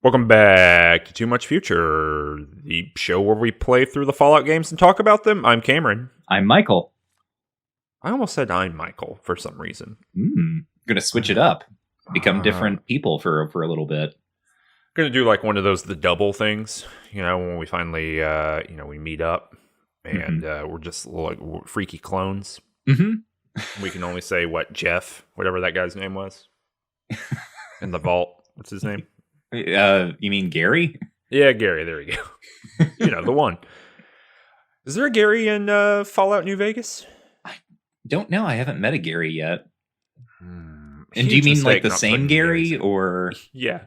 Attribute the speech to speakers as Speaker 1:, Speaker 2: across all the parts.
Speaker 1: Welcome back to Too Much Future, the show where we play through the Fallout games and talk about them. I'm Cameron.
Speaker 2: I'm Michael.
Speaker 1: I almost said I'm Michael for some reason.
Speaker 2: Gonna switch it up. Become different people for a little bit.
Speaker 1: Gonna do like one of those the double things, when we finally we meet up and we're just like freaky clones. We can only say Jeff, whatever that guy's name was. In the vault. What's his name?
Speaker 2: You mean Gary?
Speaker 1: Yeah, Gary, there you go. The one. Is there a Gary in Fallout New Vegas?
Speaker 2: I don't know. I haven't met a Gary yet. And do you
Speaker 1: Huge
Speaker 2: mean like
Speaker 1: mistake
Speaker 2: the
Speaker 1: not
Speaker 2: same
Speaker 1: putting
Speaker 2: Gary
Speaker 1: Garys in.
Speaker 2: or?
Speaker 1: Yeah,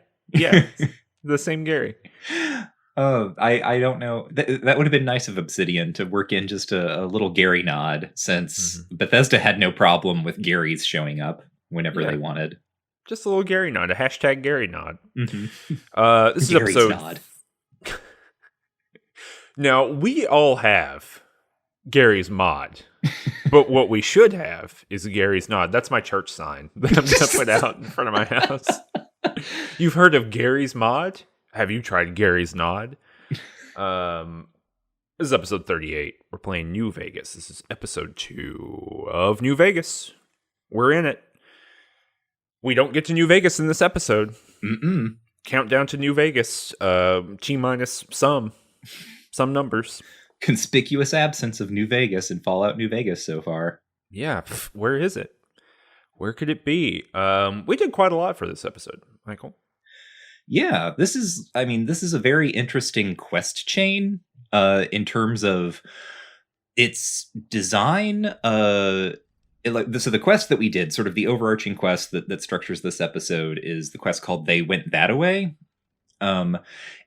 Speaker 1: the same Gary.
Speaker 2: Oh, I don't know. That would have been nice of Obsidian to work in just a little Gary nod, since Bethesda had no problem with Garys showing up whenever they wanted.
Speaker 1: Just a little Gary nod, a hashtag Gary nod. This is
Speaker 2: Gary's
Speaker 1: episode.
Speaker 2: nod.
Speaker 1: Now, we all have Gary's mod, but what we should have is Gary's nod. That's my church sign that I'm going to put out in front of my house. You've heard of Gary's mod? Have you tried Gary's nod? This is episode 38. We're playing New Vegas. This is episode 2 of New Vegas. We're in it. We don't get to New Vegas in this episode. Countdown to New Vegas. T minus some numbers.
Speaker 2: Conspicuous absence of New Vegas in Fallout New Vegas so far.
Speaker 1: Yeah, where is it? Where could it be? We did quite a lot for this episode, Michael.
Speaker 2: Yeah, this is a very interesting quest chain in terms of its design. So the quest that we did, sort of the overarching quest that structures this episode, is the quest called They Went That Away. And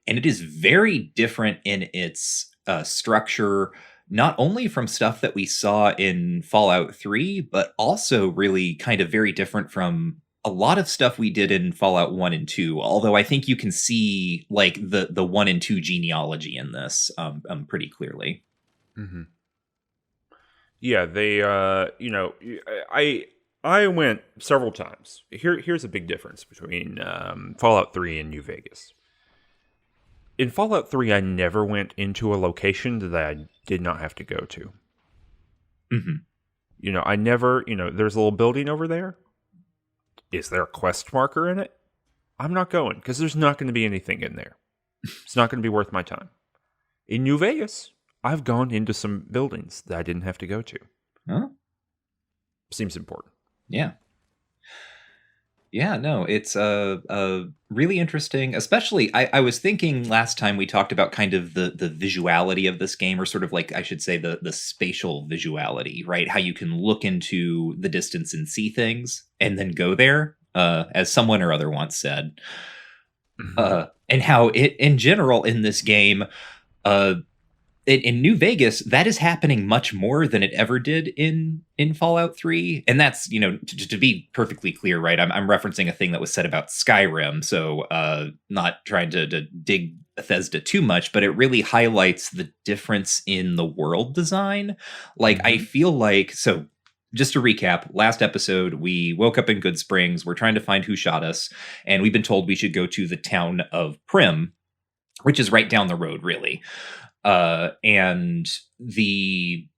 Speaker 2: it is very different in its structure, not only from stuff that we saw in Fallout 3, but also really kind of very different from a lot of stuff we did in Fallout 1 and 2. Although I think you can see like the 1 and 2 genealogy in this pretty clearly.
Speaker 1: Yeah, they, I went several times. Here's a big difference between Fallout 3 and New Vegas. In Fallout 3, I never went into a location that I did not have to go to. I never, there's a little building over there. Is there a quest marker in it? I'm not going, because there's not going to be anything in there. It's not going to be worth my time. In New Vegas, I've gone into some buildings that I didn't have to go to.
Speaker 2: Huh?
Speaker 1: Seems important.
Speaker 2: Yeah. Yeah, no, it's really interesting. Especially, I was thinking last time we talked about kind of the visuality of this game, or sort of like, I should say, the spatial visuality, right? How you can look into the distance and see things and then go there, as someone or other once said. And how it, in general, in this game, in New Vegas, that is happening much more than it ever did in Fallout 3. And that's, to be perfectly clear, right? I'm referencing a thing that was said about Skyrim. So not trying to dig Bethesda too much, but it really highlights the difference in the world design. Like, I feel like, so just to recap, last episode, we woke up in Good Springs. We're trying to find who shot us. And we've been told we should go to the town of Primm, which is right down the road, really. And the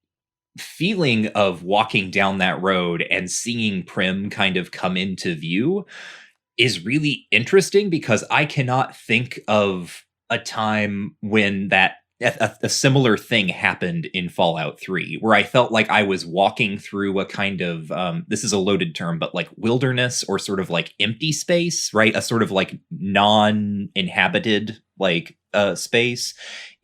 Speaker 2: feeling of walking down that road and seeing Primm kind of come into view is really interesting, because I cannot think of a time when a similar thing happened in Fallout 3, where I felt like I was walking through a kind of, this is a loaded term, but like wilderness, or sort of like empty space, right? A sort of like non-inhabited space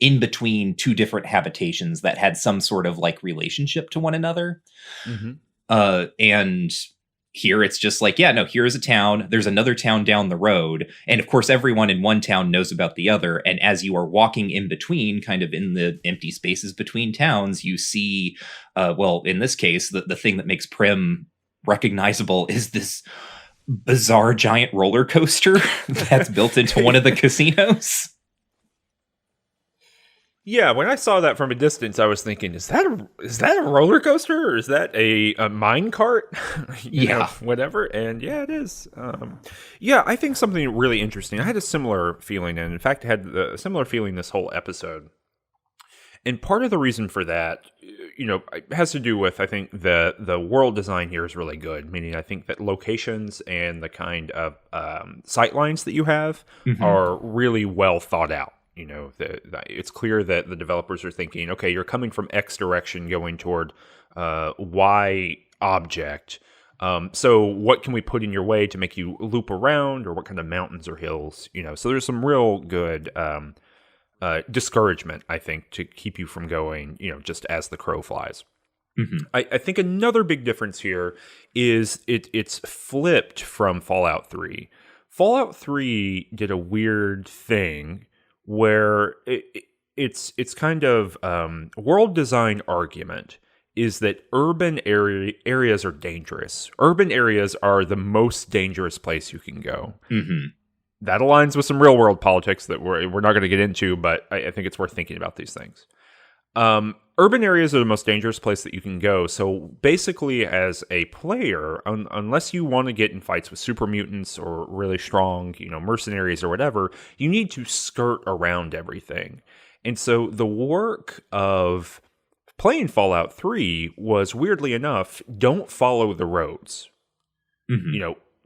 Speaker 2: in between two different habitations that had some sort of like relationship to one another. And here it's just like, yeah, no, here is a town. There's another town down the road. And of course, everyone in one town knows about the other. And as you are walking in between, kind of in the empty spaces between towns, you see, in this case, the thing that makes Primm recognizable is this bizarre giant roller coaster that's built into one of the casinos.
Speaker 1: Yeah, when I saw that from a distance, I was thinking, is that a roller coaster or is that a mine cart? Whatever. And yeah, it is. Yeah, I think something really interesting. I had a similar feeling, and in fact, I had a similar feeling this whole episode. And part of the reason for that, it has to do with, I think, the world design here is really good. Meaning, I think that locations and the kind of sight lines that you have are really well thought out. It's clear that the developers are thinking, okay, you're coming from X direction going toward Y object. So what can we put in your way to make you loop around, or what kind of mountains or hills? So there's some real good discouragement, I think, to keep you from going, just as the crow flies. I think another big difference here is it's flipped from Fallout 3. Fallout 3 did a weird thing where it's kind of world design argument is that urban areas are dangerous. Urban areas are the most dangerous place you can go. That aligns with some real world politics that we're not going to get into, but I think it's worth thinking about these things. Urban areas are the most dangerous place that you can go. So basically, as a player, unless you want to get in fights with super mutants or really strong, mercenaries or whatever, you need to skirt around everything. And so the work of playing Fallout 3 was, weirdly enough, don't follow the roads.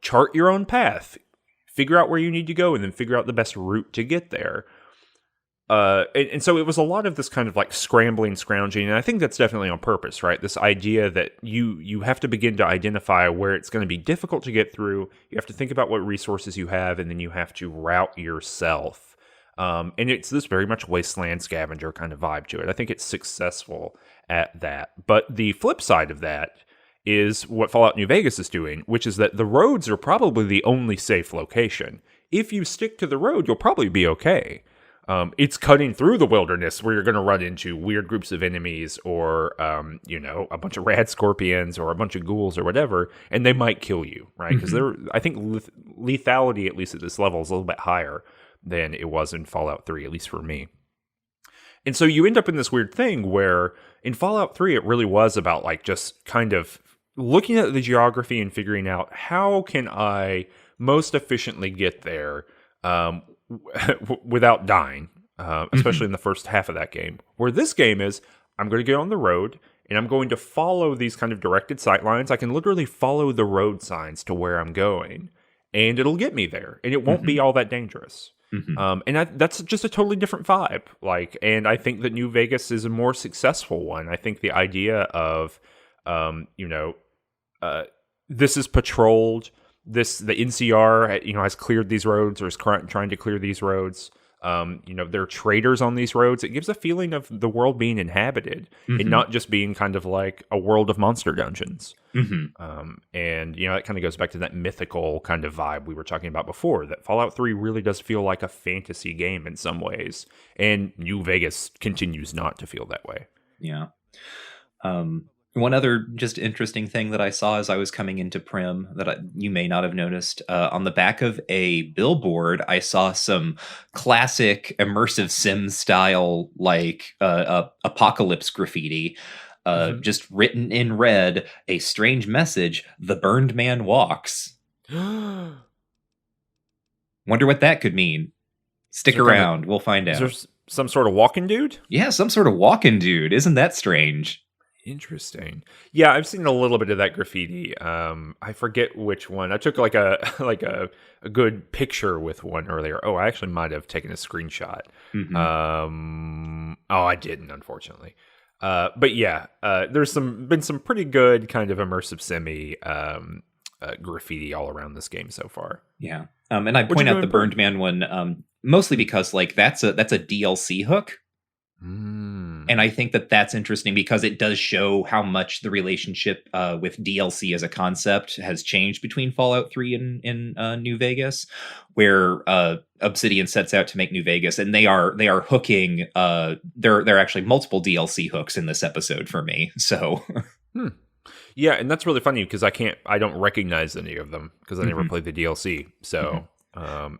Speaker 1: Chart your own path, figure out where you need to go, and then figure out the best route to get there. And so it was a lot of this kind of like scrambling, scrounging, and I think that's definitely on purpose, right? This idea that you have to begin to identify where it's going to be difficult to get through. You have to think about what resources you have, and then you have to route yourself. And it's this very much wasteland scavenger kind of vibe to it. I think it's successful at that. But the flip side of that is what Fallout New Vegas is doing, which is that the roads are probably the only safe location. If you stick to the road, you'll probably be okay. It's cutting through the wilderness where you're going to run into weird groups of enemies or, a bunch of rad scorpions or a bunch of ghouls or whatever, and they might kill you, right? Because I think lethality, at least at this level, is a little bit higher than it was in Fallout 3, at least for me. And so you end up in this weird thing where in Fallout 3, it really was about like just kind of looking at the geography and figuring out how can I most efficiently get there without dying, especially in the first half of that game. Where this game is, I'm going to get on the road, and I'm going to follow these kind of directed sight lines. I can literally follow the road signs to where I'm going, and it'll get me there, and it won't be all that dangerous. That's just a totally different vibe. And I think that New Vegas is a more successful one. I think the idea of, this is patrolled. The NCR, has cleared these roads or is trying to clear these roads. There are traders on these roads. It gives a feeling of the world being inhabited and not just being kind of like a world of monster dungeons. And it kind of goes back to that mythical kind of vibe we were talking about before, that Fallout 3 really does feel like a fantasy game in some ways. And New Vegas continues not to feel that way.
Speaker 2: Yeah. One other just interesting thing that I saw as I was coming into Primm that you may not have noticed, on the back of a billboard, I saw some classic immersive sim style, apocalypse graffiti, just written in red, a strange message, "The burned man walks." Wonder what that could mean. Stick around, we'll find out.
Speaker 1: Is there some sort of walking dude?
Speaker 2: Yeah, some sort of walking dude. Isn't that strange?
Speaker 1: Interesting. Yeah, I've seen a little bit of that graffiti. I forget which one. I took like a good picture with one earlier. Oh, I actually might have taken a screenshot. I didn't, unfortunately. But yeah, there's been some pretty good kind of immersive semi graffiti all around this game so far.
Speaker 2: Yeah. And I point out the Burned Man one mostly because that's a DLC hook. And I think that's interesting because it does show how much the relationship with DLC as a concept has changed between Fallout 3 and New Vegas, where Obsidian sets out to make New Vegas, and they are hooking. There are actually multiple DLC hooks in this episode for me. So,
Speaker 1: yeah, and that's really funny because I don't recognize any of them because I never played the DLC. So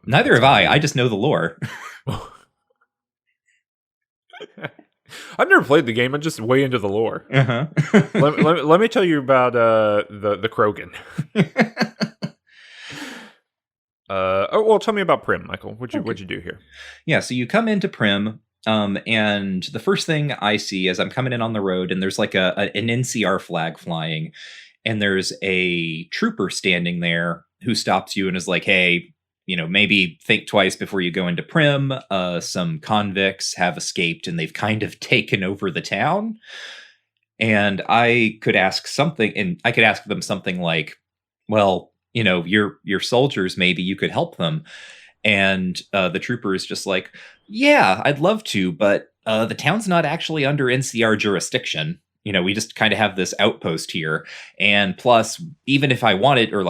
Speaker 2: neither have I. I just know the lore.
Speaker 1: I've never played the game. I'm just way into the lore. Let me tell you about the Krogan. Tell me about Primm, Michael. What'd you do here?
Speaker 2: Yeah, so you come into Primm, and the first thing I see as I'm coming in on the road, and there's like an NCR flag flying, and there's a trooper standing there who stops you and is like, "Hey, maybe think twice before you go into Primm. Some convicts have escaped, and they've kind of taken over the town." And I could ask them something like, "Well, your soldiers, maybe you could help them." And the trooper is just like, "Yeah, I'd love to, but the town's not actually under NCR jurisdiction. We just kind of have this outpost here. And plus, even if I wanted, or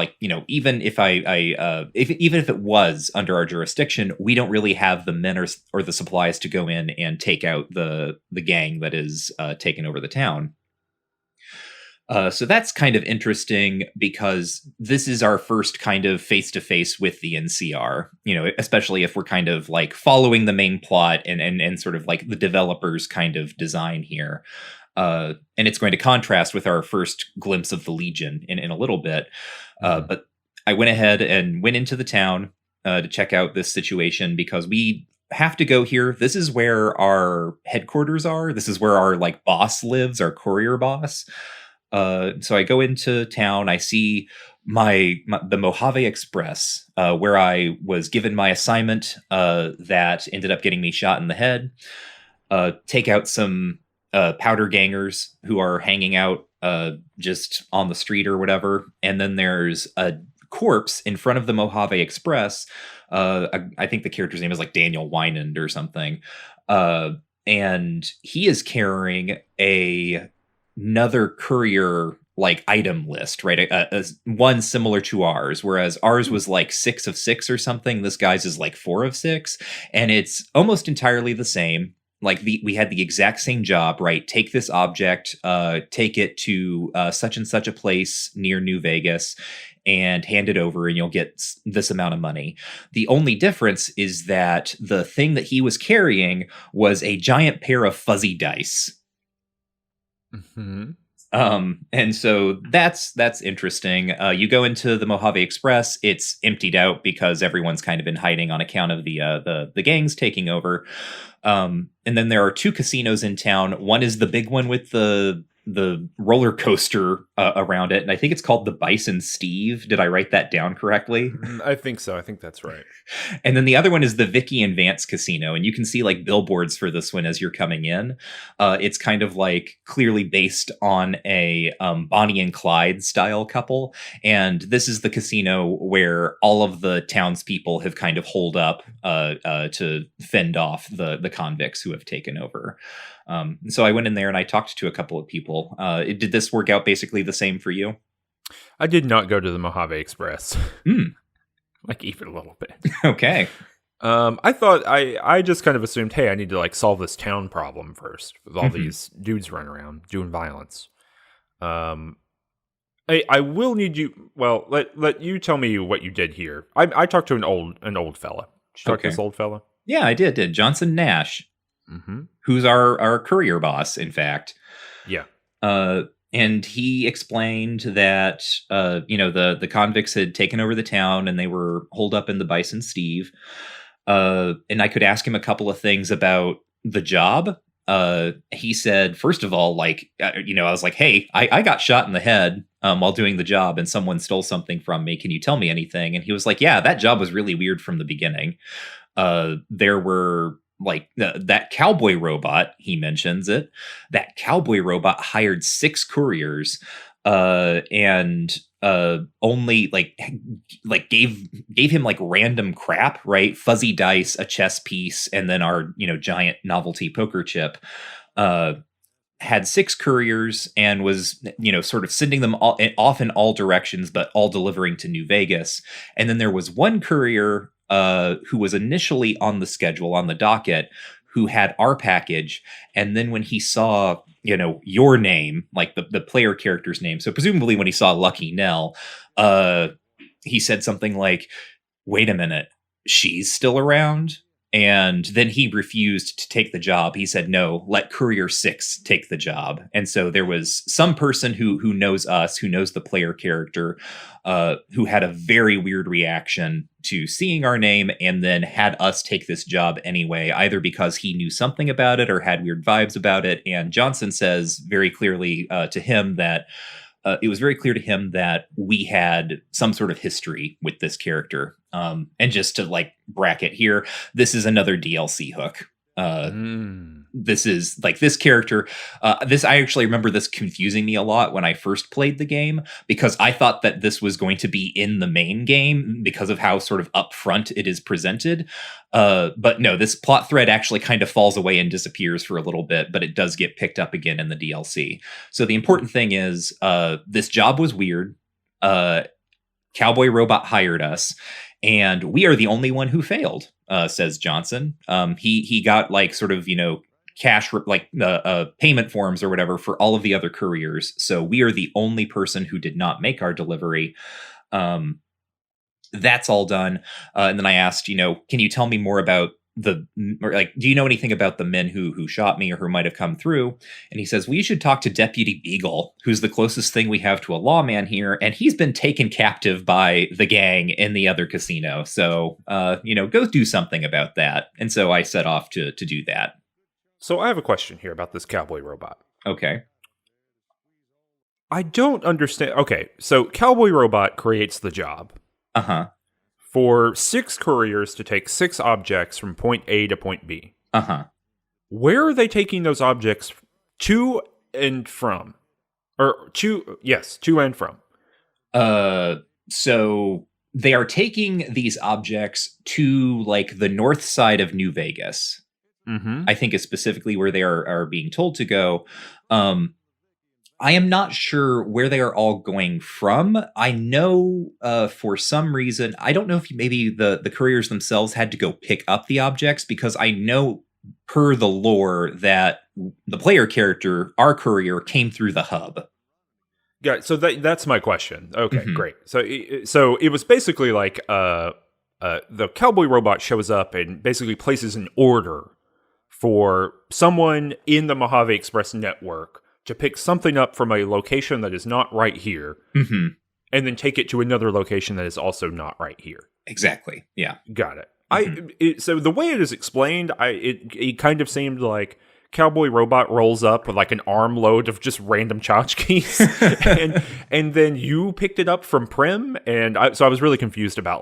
Speaker 2: even if even if it was under our jurisdiction, we don't really have the men or the supplies to go in and take out the gang that is taking over the town." So that's kind of interesting because this is our first kind of face-to-face with the NCR, especially if we're kind of like following the main plot and sort of like the developer's kind of design here. And it's going to contrast with our first glimpse of the Legion in a little bit. But I went ahead and went into the town to check out this situation because we have to go here. This is where our headquarters are. This is where our like boss lives, our courier boss. So I go into town. I see the Mojave Express, where I was given my assignment that ended up getting me shot in the head. Take out some powder gangers who are hanging out just on the street or whatever. And then there's a corpse in front of the Mojave Express. I think the character's name is like Daniel Wynand or something. And he is carrying another courier like item list, right? A one similar to ours, whereas ours was like 6 of 6 or something. This guy's is like 4 of 6, and it's almost entirely the same. Like we had the exact same job, right? Take this object, take it to such and such a place near New Vegas, and hand it over, and you'll get this amount of money. The only difference is that the thing that he was carrying was a giant pair of fuzzy dice.
Speaker 1: Mm-hmm.
Speaker 2: And so that's interesting. You go into the Mojave Express, it's emptied out because everyone's kind of in hiding on account of the gangs taking over. And then there are 2 casinos in town. One is the big one with the roller coaster around it, and I think it's called the Bison Steve. Did I write that down correctly?
Speaker 1: I think so. I think that's right.
Speaker 2: And then the other one is the Vicky and Vance Casino, and you can see like billboards for this one as you're coming in. It's kind of like clearly based on a Bonnie and Clyde style couple, and this is the casino where all of the townspeople have kind of holed up to fend off the convicts who have taken over. So I went in there and I talked to a couple of people. Did this work out basically the same for you?
Speaker 1: I did not go to the Mojave Express. Like even a little bit.
Speaker 2: Okay.
Speaker 1: I thought I just kind of assumed, hey, I need to like solve this town problem first with all these dudes running around doing violence. I will need you. Well, let you tell me what you did here. I talked to an old fella. Did you talk to this old fella?
Speaker 2: Yeah, I did. Johnson Nash. Who's our courier boss, in fact.
Speaker 1: Yeah.
Speaker 2: And he explained that, the convicts had taken over the town and they were holed up in the Bison Steve. And I could ask him a couple of things about the job. He said, first of all, I was like, hey, I got shot in the head while doing the job and someone stole something from me. Can you tell me anything? And he was like, yeah, that job was really weird from the beginning. There were that cowboy robot, he mentions it. That cowboy robot hired 6 couriers and only gave him like random crap, right? Fuzzy dice, a chess piece, and then our giant novelty poker chip. Had 6 couriers and was sort of sending them off in all directions, but all delivering to New Vegas. And then there was one courier who was initially on the schedule, on the docket, who had our package. And then when he saw, your name, like the player character's name, so presumably when he saw Lucky Nell, he said something like, wait a minute, she's still around? And then he refused to take the job. He said, no, let Courier 6 take the job. And so there was some person who knows us, who knows the player character, who had a very weird reaction to seeing our name and then had us take this job anyway, either because he knew something about it or had weird vibes about it. And Johnson says very clearly to him that it was very clear to him that we had some sort of history with this character. And just to like bracket here, this is another DLC hook. This is like this character. I actually remember this confusing me a lot when I first played the game, because I thought that this was going to be in the main game because of how sort of upfront it is presented. But no, this plot thread actually kind of falls away and disappears for a little bit, but it does get picked up again in the DLC. So the important thing is this job was weird. Cowboy Robot hired us, and we are the only one who failed, says Johnson. He got like sort of, cash, like payment forms or whatever for all of the other couriers. So we are the only person who did not make our delivery. That's all done. And then I asked, can you tell me more about do you know anything about the men who shot me or who might have come through? And he says, well, you should talk to Deputy Beagle, who's the closest thing we have to a lawman here. And he's been taken captive by the gang in the other casino. So, go do something about that. And so I set off to do that.
Speaker 1: So I have a question here about this cowboy robot.
Speaker 2: Okay.
Speaker 1: I don't understand. Okay, so Cowboy Robot creates the job.
Speaker 2: Uh-huh.
Speaker 1: For 6 couriers to take 6 objects from point A to point B.
Speaker 2: Uh-huh.
Speaker 1: Where are they taking those objects to and from? To and from.
Speaker 2: So they are taking these objects to like the north side of New Vegas.
Speaker 1: Mm-hmm.
Speaker 2: I think is specifically where they are being told to go. I am not sure where they are all going from. I know for some reason, I don't know if maybe the couriers themselves had to go pick up the objects, because I know per the lore that the player character, our courier, came through the hub.
Speaker 1: Yeah, so that's my question. Okay, great. So it was basically like the Cowboy Robot shows up and basically places an order for someone in the Mojave Express network to pick something up from a location that is not right here, and then take it to another location that is also not right here.
Speaker 2: Exactly. Yeah.
Speaker 1: Got it. So the way it is explained, it kind of seemed like Cowboy Robot rolls up with like an armload of just random tchotchkes, and then you picked it up from Primm, and so I was really confused about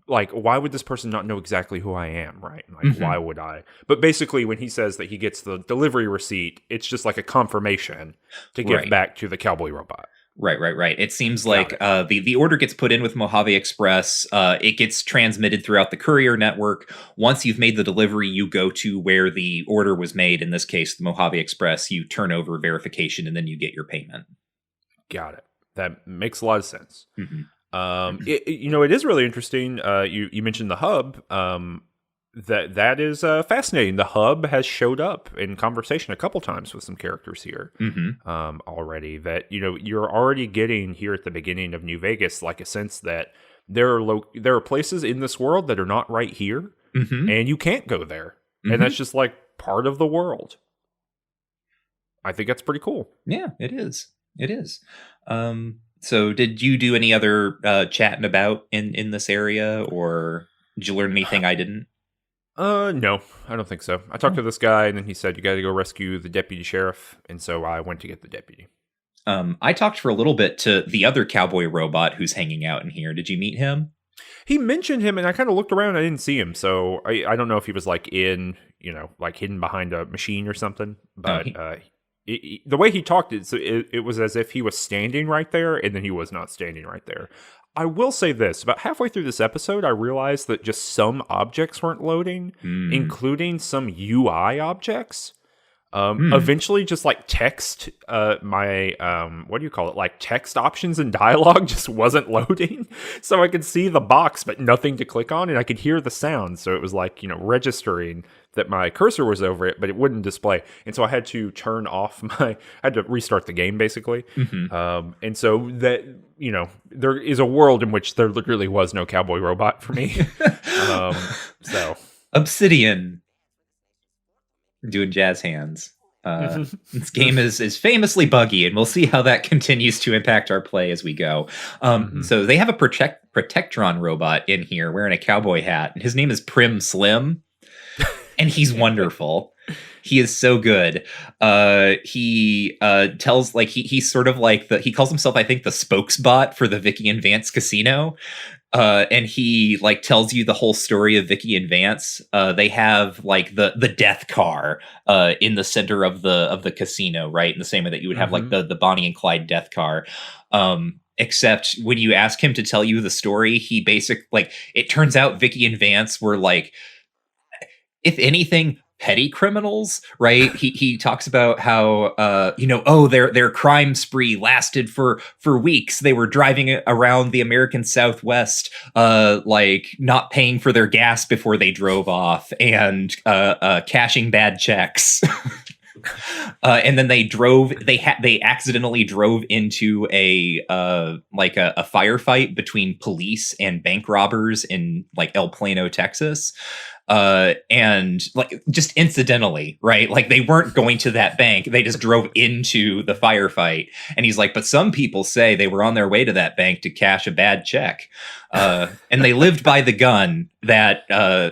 Speaker 1: why would this person not know exactly who I am, right? Like, why would I? But basically, when he says that he gets the delivery receipt, it's just like a confirmation to give back to the Cowboy Robot.
Speaker 2: Right. It seems like the order gets put in with Mojave Express. It gets transmitted throughout the courier network. Once you've made the delivery, you go to where the order was made. In this case, the Mojave Express. You turn over verification, and then you get your payment.
Speaker 1: Got it. That makes a lot of sense. It is really interesting. You mentioned the hub. That is fascinating. The hub has showed up in conversation a couple times with some characters here already. That you're already getting here at the beginning of New Vegas, like a sense that there are places in this world that are not right here, and you can't go there, and that's just like part of the world. I think that's pretty cool.
Speaker 2: Yeah, it is. It is. So did you do any other chatting about in this area, or did you learn anything I didn't?
Speaker 1: No, I don't think so. I talked to this guy, and then he said, you got to go rescue the deputy sheriff. And so I went to get the deputy.
Speaker 2: I talked for a little bit to the other Cowboy Robot who's hanging out in here. Did you meet him?
Speaker 1: He mentioned him, and I kind of looked around. I didn't see him. So I don't know if he was like like hidden behind a machine or something. But the way he talked, it was as if he was standing right there, and then he was not standing right there. I will say this, about halfway through this episode, I realized that just some objects weren't loading, including some UI objects. Eventually, just like text, what do you call it? Like text options and dialogue just wasn't loading. So I could see the box, but nothing to click on, and I could hear the sound. So it was like, registering that my cursor was over it, but it wouldn't display. And so I had to turn off I had to restart the game, basically. And so that, there is a world in which there literally was no Cowboy Robot for me.
Speaker 2: Obsidian doing jazz hands. This game is famously buggy, and we'll see how that continues to impact our play as we go. So they have a Protectron robot in here wearing a cowboy hat, and his name is Primm Slim, and he's wonderful. He is so good. He tells like he's sort of like he calls himself, I think, the spokesbot for the Vicky and Vance casino. And he like tells you the whole story of Vicky and Vance. They have like the death car in the center of the casino, right? In the same way that you would have like the Bonnie and Clyde death car. Except when you ask him to tell you the story, he it turns out Vicky and Vance were like, if anything, petty criminals, right? He talks about how their crime spree lasted for weeks. They were driving around the American Southwest, not paying for their gas before they drove off, and cashing bad checks. And then they accidentally drove into a firefight between police and bank robbers in like El Plano, Texas. And like just incidentally, right? Like they weren't going to that bank. They just drove into the firefight. And he's like, but some people say they were on their way to that bank to cash a bad check. And they lived by the gun that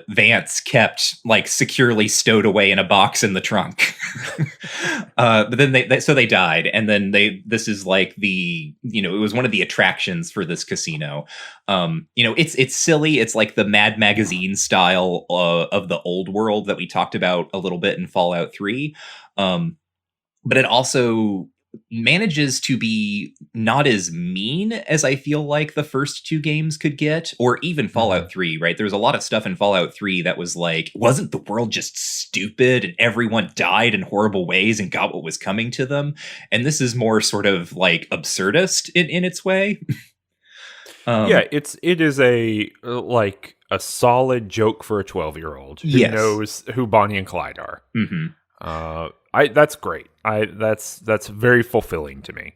Speaker 2: Vance kept like securely stowed away in a box in the trunk. But then they died. And then this is like it was one of the attractions for this casino. It's silly. It's like the Mad Magazine style of the old world that we talked about a little bit in Fallout 3. But it also manages to be not as mean as I feel like the first two games could get, or even Fallout 3, right? There was a lot of stuff in Fallout 3 that was like, wasn't the world just stupid and everyone died in horrible ways and got what was coming to them? And this is more sort of like absurdist in its way.
Speaker 1: It is a solid joke for a 12-year-old who knows who Bonnie and Clyde are. That's great. That's very fulfilling to me.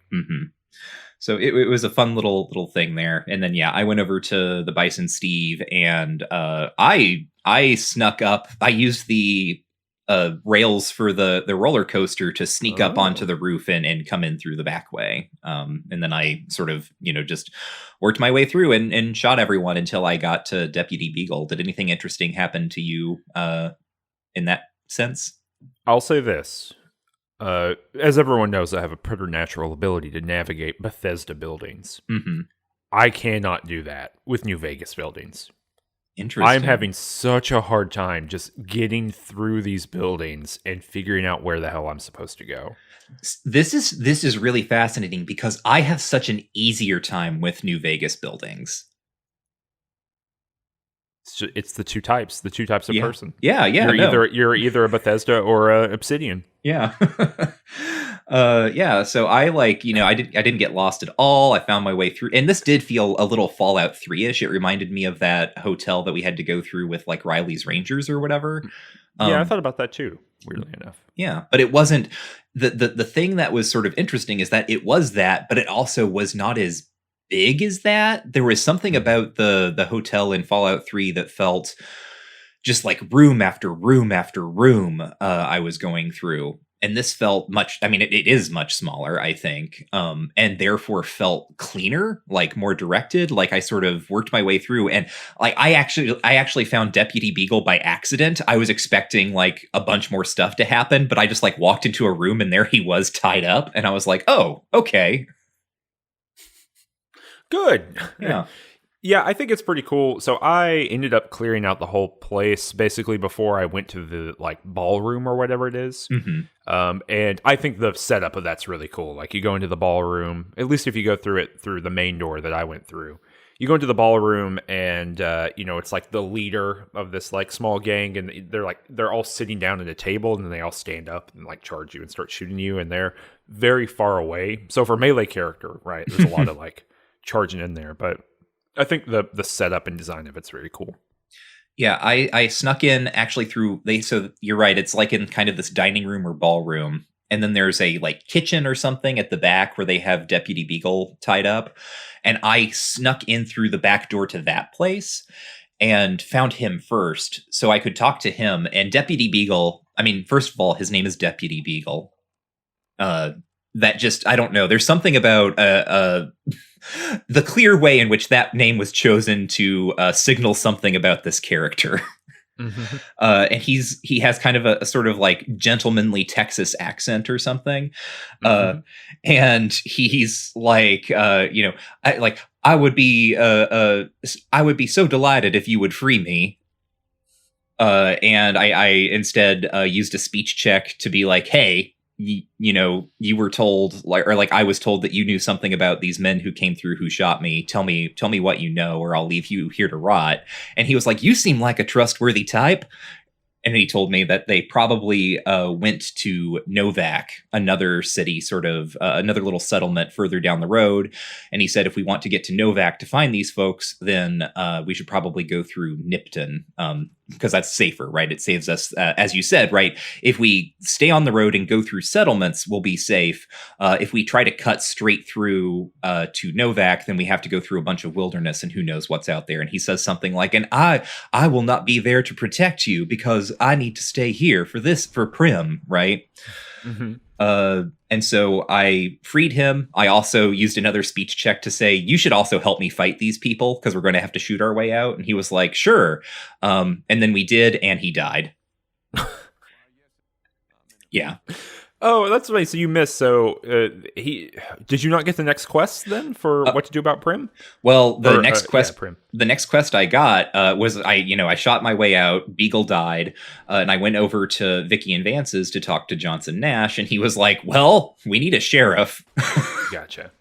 Speaker 2: So it was a fun little thing there. And then I went over to the Bison Steve, and I snuck up. I used the rails for the roller coaster to sneak up onto the roof and come in through the back way. And then I sort of just worked my way through and shot everyone until I got to Deputy Beagle. Did anything interesting happen to you in that sense?
Speaker 1: I'll say this. As everyone knows, I have a preternatural ability to navigate Bethesda buildings. I cannot do that with New Vegas buildings.
Speaker 2: Interesting.
Speaker 1: I'm having such a hard time just getting through these buildings and figuring out where the hell I'm supposed to go.
Speaker 2: This is really fascinating because I have such an easier time with New Vegas buildings.
Speaker 1: It's the two types of person.
Speaker 2: You're
Speaker 1: either a Bethesda or a Obsidian.
Speaker 2: Yeah. So I I didn't get lost at all. I found my way through, and this did feel a little Fallout 3-ish. It reminded me of that hotel that we had to go through with like Riley's Rangers or whatever.
Speaker 1: I thought about that too, weirdly enough.
Speaker 2: Yeah, but it wasn't the thing that was sort of interesting is that it was that, but it also was not as big as that. There was something about the hotel in Fallout 3 that felt just like room after room after room I was going through. And this felt it is much smaller, I think, and therefore felt cleaner, like more directed. Like I sort of worked my way through, and like I actually found Deputy Beagle by accident. I was expecting like a bunch more stuff to happen, but I just like walked into a room and there he was tied up, and I was like, oh, okay.
Speaker 1: Good.
Speaker 2: Yeah.
Speaker 1: Yeah, I think it's pretty cool. So I ended up clearing out the whole place basically before I went to the like ballroom or whatever it is. And I think the setup of that's really cool. Like you go into the ballroom, at least if you go through the main door that I went through. You go into the ballroom and it's like the leader of this like small gang, and they're all sitting down at a table, and then they all stand up and like charge you and start shooting you, and they're very far away. So for melee character, right, there's a lot of like charging in there, but I think the setup and design of it's really cool.
Speaker 2: Yeah, I snuck in actually so you're right, it's like in kind of this dining room or ballroom, and then there's a like kitchen or something at the back where they have Deputy Beagle tied up, and I snuck in through the back door to that place. and found him first so I could talk to him. And Deputy Beagle, I mean, first of all, his name is Deputy Beagle. That just, I don't know. There's something about the clear way in which that name was chosen to signal something about this character. Mm-hmm. And he has kind of a sort of like gentlemanly Texas accent or something. Mm-hmm. And he's like, I would be so delighted if you would free me. And I instead used a speech check to be like, hey, you were told, I was told that you knew something about these men who came through who shot me. Tell me what you know, or I'll leave you here to rot. And he was like, you seem like a trustworthy type. And he told me that they probably went to Novac, another city, sort of another little settlement further down the road. And he said, if we want to get to Novac to find these folks, then we should probably go through Nipton, because that's safer, right? It saves us, as you said, right? If we stay on the road and go through settlements, we'll be safe. If we try to cut straight through to Novac, then we have to go through a bunch of wilderness, and who knows what's out there. And he says something like, and I will not be there to protect you because I need to stay here for Primm, right? Mm-hmm. And so I freed him. I also used another speech check to say, you should also help me fight these people because we're going to have to shoot our way out. And he was like, sure. And then we did, and he died. Yeah.
Speaker 1: Oh, that's right. So you missed. So did you not get the next quest then for what to do about Primm?
Speaker 2: Well, the next quest I got was I shot my way out. Beagle died, and I went over to Vicky and Vance's to talk to Johnson Nash, and he was like, "Well, we need a sheriff."
Speaker 1: Gotcha.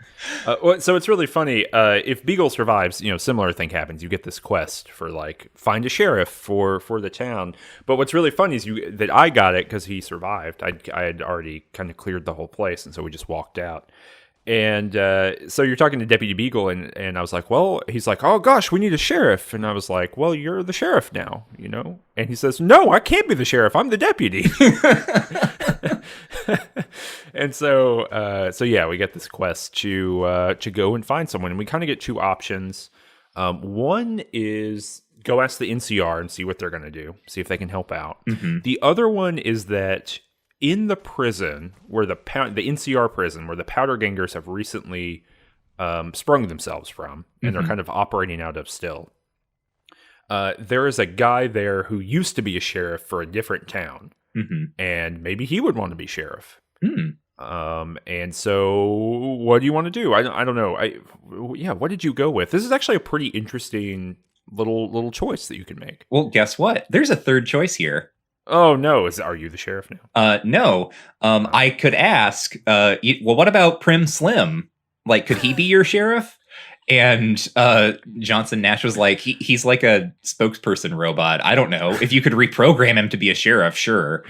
Speaker 1: So it's really funny. If Beagle survives, similar thing happens. You get this quest for like find a sheriff for the town. But what's really funny is that I got it because he survived. I had already kind of cleared the whole place, and so we just walked out. And so you're talking to Deputy Beagle, and I was like, well, he's like, oh gosh, we need a sheriff. And I was like, well, you're the sheriff now, And he says, no, I can't be the sheriff. I'm the deputy. And so yeah, we get this quest to go and find someone, and we kind of get two options. One is go ask the NCR and see what they're going to do, see if they can help out. Mm-hmm. The other one is that in the prison where the NCR prison where the powder gangers have recently sprung themselves from, and they're kind of operating out of still. There is a guy there who used to be a sheriff for a different town, and maybe he would want to be sheriff. And so what do you want to do? I don't know. What did you go with? This is actually a pretty interesting little choice that you can make.
Speaker 2: Well, guess what? There's a third choice here.
Speaker 1: Oh no! Are you the sheriff now?
Speaker 2: No. I could ask. Well, what about Primm Slim? Like, could he be your sheriff? And Johnson Nash was like, he's like a spokesperson robot. I don't know. If you could reprogram him to be a sheriff, sure.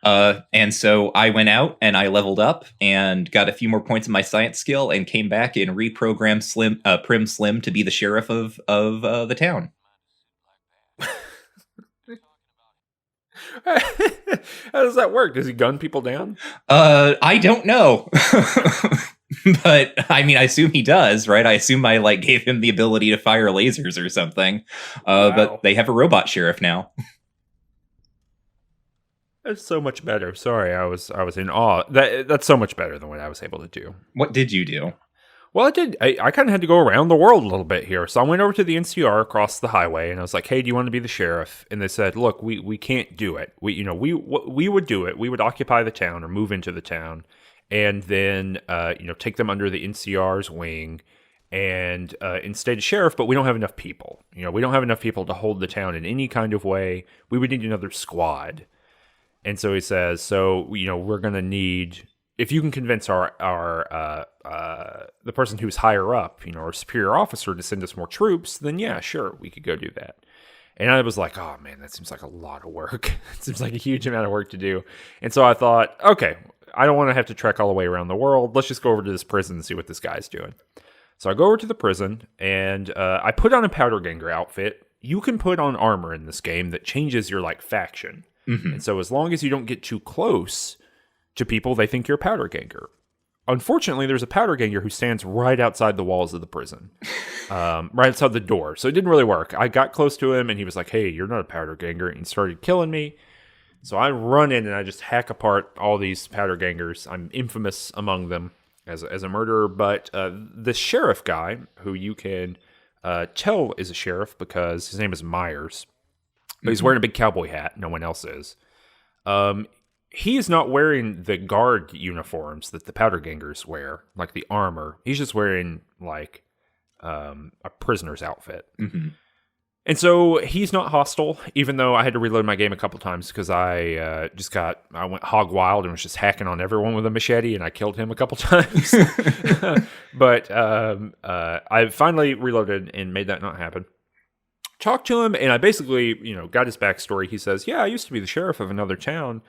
Speaker 2: And so I went out and I leveled up and got a few more points in my science skill and came back and reprogrammed Primm Slim to be the sheriff of the town.
Speaker 1: How does that work? Does he gun people down?
Speaker 2: I don't know. But I mean, I assume he does, right? I assume I gave him the ability to fire lasers or something. Wow. But they have a robot sheriff now.
Speaker 1: That's so much better. Sorry, I was in awe. That's so much better than what I was able to do.
Speaker 2: What did you do?
Speaker 1: Well, I kind of had to go around the world a little bit here. So I went over to the NCR across the highway, and I was like, "Hey, do you want to be the sheriff?" And they said, "Look, we can't do it. We would do it. We would occupy the town or move into the town, and then take them under the NCR's wing and instate a sheriff. But we don't have enough people. We don't have enough people to hold the town in any kind of way. We would need another squad." And so he says, we're going to need, if you can convince the person who's higher up, our superior officer to send us more troops, then yeah, sure, we could go do that. And I was like, oh man, that seems like a lot of work. It seems like a huge amount of work to do. And so I thought, okay, I don't want to have to trek all the way around the world. Let's just go over to this prison and see what this guy's doing. So I go over to the prison and I put on a powder ganger outfit. You can put on armor in this game that changes your faction. Mm-hmm. And so as long as you don't get too close to people, they think you're a powder ganger. unfortunately, there's a powder ganger who stands right outside the walls of the prison, right outside the door. So it didn't really work. I got close to him, and he was like, "Hey, you're not a powder ganger," and he started killing me. So I run in and I just hack apart all these powder gangers. I'm infamous among them as a murderer. But the sheriff guy, who you can tell is a sheriff because his name is Myers, but he's wearing a big cowboy hat. No one else is. He is not wearing the guard uniforms that the powder gangers wear, like the armor. He's just wearing like a prisoner's outfit.
Speaker 2: Mm-hmm.
Speaker 1: And so he's not hostile, even though I had to reload my game a couple times because I went hog wild and was just hacking on everyone with a machete, and I killed him a couple times. But I finally reloaded and made that not happen. Talked to him, and I basically, got his backstory. He says, "Yeah, I used to be the sheriff of another town,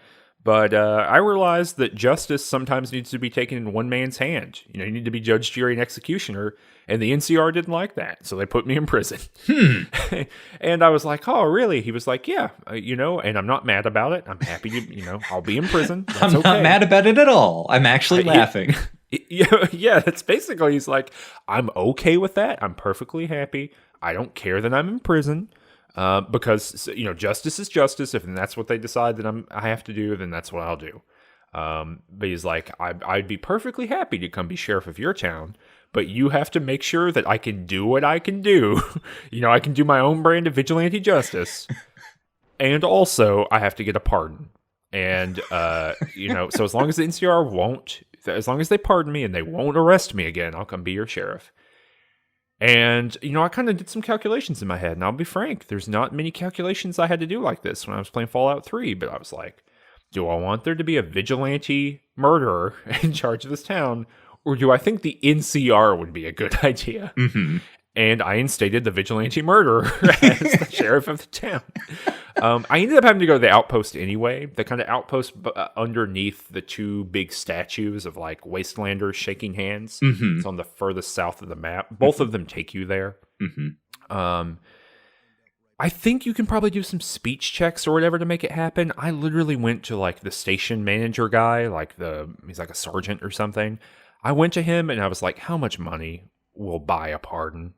Speaker 1: but I realized that justice sometimes needs to be taken in one man's hand. You need to be judge, jury, and executioner, and the NCR didn't like that, so they put me in prison." And I was like, "Oh, really?" He was like, "Yeah, and I'm not mad about it. I'm happy to, I'll be in prison. That's
Speaker 2: I'm not mad about it at all. I'm actually laughing."
Speaker 1: Yeah, that's basically, he's like, "I'm okay with that. I'm perfectly happy. I don't care that I'm in prison." Because justice is justice. If that's what they decide that I have to do, then that's what I'll do. But he's like, I'd be perfectly happy to come be sheriff of your town, but you have to make sure that I can do what I can do. I can do my own brand of vigilante justice, and also I have to get a pardon. And so as long as the NCR as long as they pardon me and they won't arrest me again, I'll come be your sheriff. And, I kind of did some calculations in my head, and I'll be frank, there's not many calculations I had to do like this when I was playing Fallout 3, but I was like, do I want there to be a vigilante murderer in charge of this town, or do I think the NCR would be a good idea?
Speaker 2: Mm-hmm.
Speaker 1: And I instated the vigilante murderer as the sheriff of the town. I ended up having to go to the outpost anyway, the kind of outpost underneath the two big statues of like wastelanders shaking hands.
Speaker 2: Mm-hmm.
Speaker 1: It's on the furthest south of the map. Both of them take you there.
Speaker 2: Mm-hmm.
Speaker 1: I think you can probably do some speech checks or whatever to make it happen. I literally went to like the station manager guy, he's like a sergeant or something. I went to him and I was like, "How much money will buy a pardon?"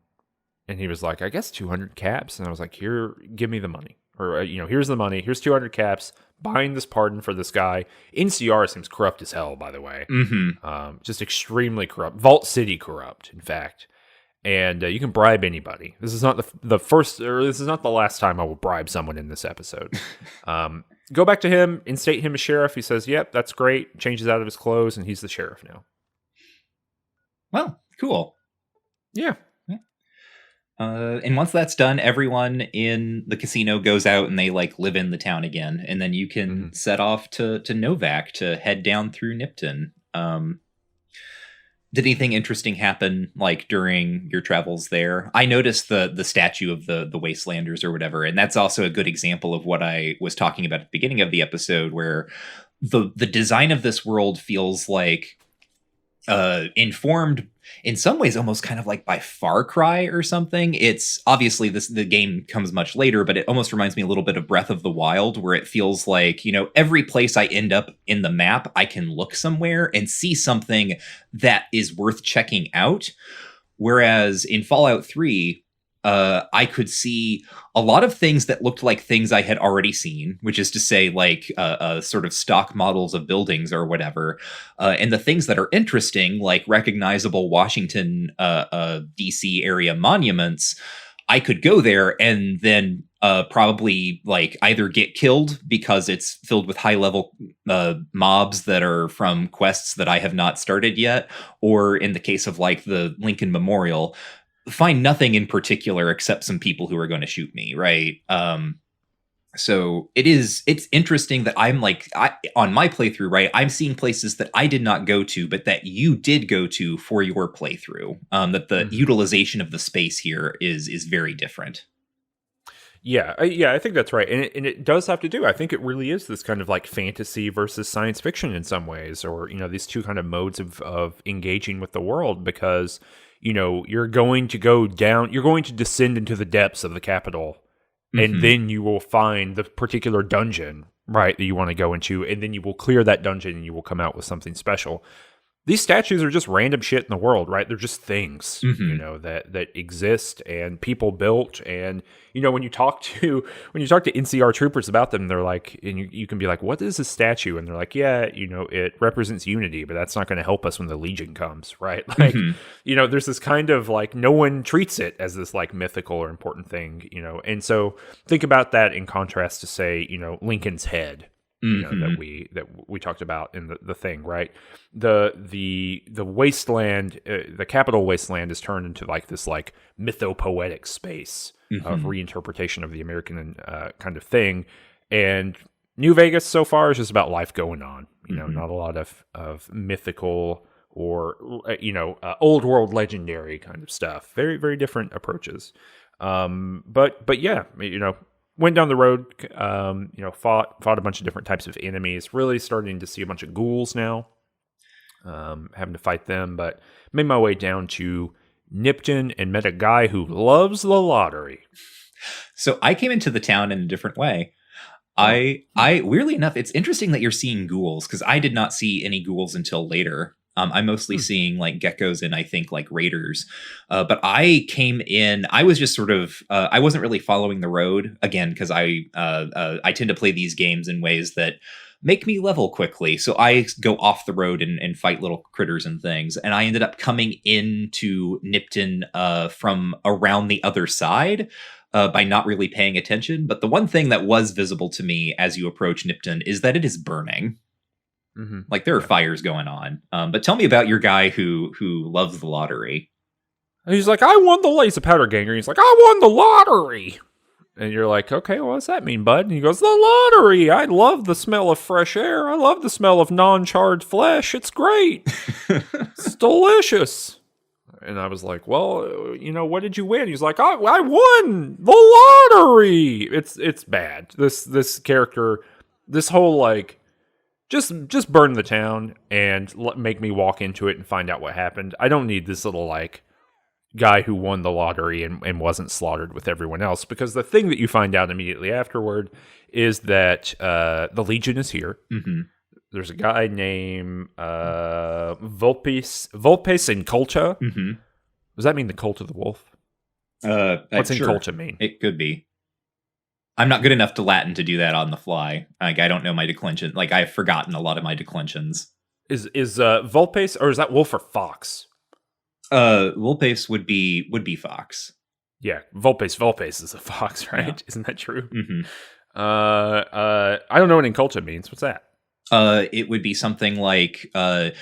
Speaker 1: And he was like, "I guess 200 caps." And I was like, "Here, give me the money." Or, here's the money. Here's 200 caps. Buying this pardon for this guy. NCR seems corrupt as hell, by the way.
Speaker 2: Mm-hmm.
Speaker 1: Just extremely corrupt. Vault City corrupt, in fact. And you can bribe anybody. This is not the first, or this is not the last time I will bribe someone in this episode. Go back to him, instate him as sheriff. He says, "Yep, that's great." Changes out of his clothes, and he's the sheriff now.
Speaker 2: Well, cool.
Speaker 1: Yeah.
Speaker 2: And once that's done, everyone in the casino goes out and they live in the town again. And then you can set off to Novac to head down through Nipton. Did anything interesting happen during your travels there? I noticed the statue of the Wastelanders or whatever. And that's also a good example of what I was talking about at the beginning of the episode, where the design of this world feels informed in some ways almost kind of by Far Cry or something. It's obviously the game comes much later, but it almost reminds me a little bit of Breath of the Wild, where it feels like, every place I end up in the map, I can look somewhere and see something that is worth checking out. Whereas in Fallout 3, I could see a lot of things that looked like things I had already seen, which is to say sort of stock models of buildings or whatever. And the things that are interesting, like recognizable Washington, DC area monuments, I could go there and then probably either get killed because it's filled with high level mobs that are from quests that I have not started yet. Or in the case of the Lincoln Memorial, find nothing in particular except some people who are going to shoot me, right? So it's interesting that I'm on my playthrough, right? I'm seeing places that I did not go to, but that you did go to for your playthrough. That the utilization of the space here is very different.
Speaker 1: Yeah, I think that's right. And it does have to do, I think it really is this kind of fantasy versus science fiction in some ways, or, these two kind of modes of engaging with the world, because you're going to go down, you're going to descend into the depths of the Capitol, and then you will find the particular dungeon, right, that you want to go into, and then you will clear that dungeon and you will come out with something special. these statues are just random shit in the world, right? They're just things,
Speaker 2: Mhm.
Speaker 1: that exist and people built. And when you talk to NCR troopers about them, they're like, and you can be like, "What is a statue?" And they're like, "Yeah, it represents unity, but that's not going to help us when the Legion comes, right?" Like,
Speaker 2: Mhm.
Speaker 1: there's this kind of like no one treats it as this like mythical or important thing, And so think about that in contrast to say, Lincoln's head. That
Speaker 2: Mhm.
Speaker 1: we talked about in the thing, right? The wasteland, the capital wasteland, is turned into like this like mythopoetic space of
Speaker 2: Mhm.
Speaker 1: reinterpretation of the American kind of thing. And New Vegas so far is just about life going on.
Speaker 2: Mhm.
Speaker 1: Not a lot of mythical or old world legendary kind of stuff. Very very different approaches. But yeah, went down the road, fought a bunch of different types of enemies. Really starting to see a bunch of ghouls now, having to fight them. But made my way down to Nipton and met a guy who loves the lottery.
Speaker 2: So I came into the town in a different way.
Speaker 1: Oh,
Speaker 2: I weirdly enough, it's interesting that you're seeing ghouls because I did not see any ghouls until later. I'm mostly seeing like geckos and I think like raiders. But I came in, I was just sort of, I wasn't really following the road again because I tend to play these games in ways that make me level quickly. So I go off the road and fight little critters and things. And I ended up coming into Nipton from around the other side by not really paying attention. But the one thing that was visible to me as you approach Nipton is that it is burning. Like there are
Speaker 1: yeah.
Speaker 2: fires going on. But tell me about your guy who loves the lottery.
Speaker 1: And he's like, I won the laser powder ganger. He's like, I won the lottery. And you're like, okay, well, what's that mean, bud? And he goes, the lottery. I love the smell of fresh air. I love the smell of non-charred flesh. It's great. It's delicious. And I was like, well, what did you win? He's like, I won the lottery. It's bad. This character, this whole like, just burn the town and make me walk into it and find out what happened. I don't need this little like guy who won the lottery and wasn't slaughtered with everyone else, because the thing that you find out immediately afterward is that the Legion is here.
Speaker 2: Mm-hmm.
Speaker 1: There's a guy named Volpes in Colcha.
Speaker 2: Mm-hmm.
Speaker 1: Does that mean the cult of the wolf? What's in
Speaker 2: sure.
Speaker 1: Colcha mean?
Speaker 2: It could be. I'm not good enough to Latin to do that on the fly. Like I don't know my declension. Like I've forgotten a lot of my declensions.
Speaker 1: Is Volpes, or is that wolf or fox?
Speaker 2: Vulpes would be fox.
Speaker 1: Yeah, Volpes is a fox, right? Yeah. Isn't that true?
Speaker 2: Mm-hmm.
Speaker 1: I don't know what in Colcha means. What's that?
Speaker 2: It would be something like to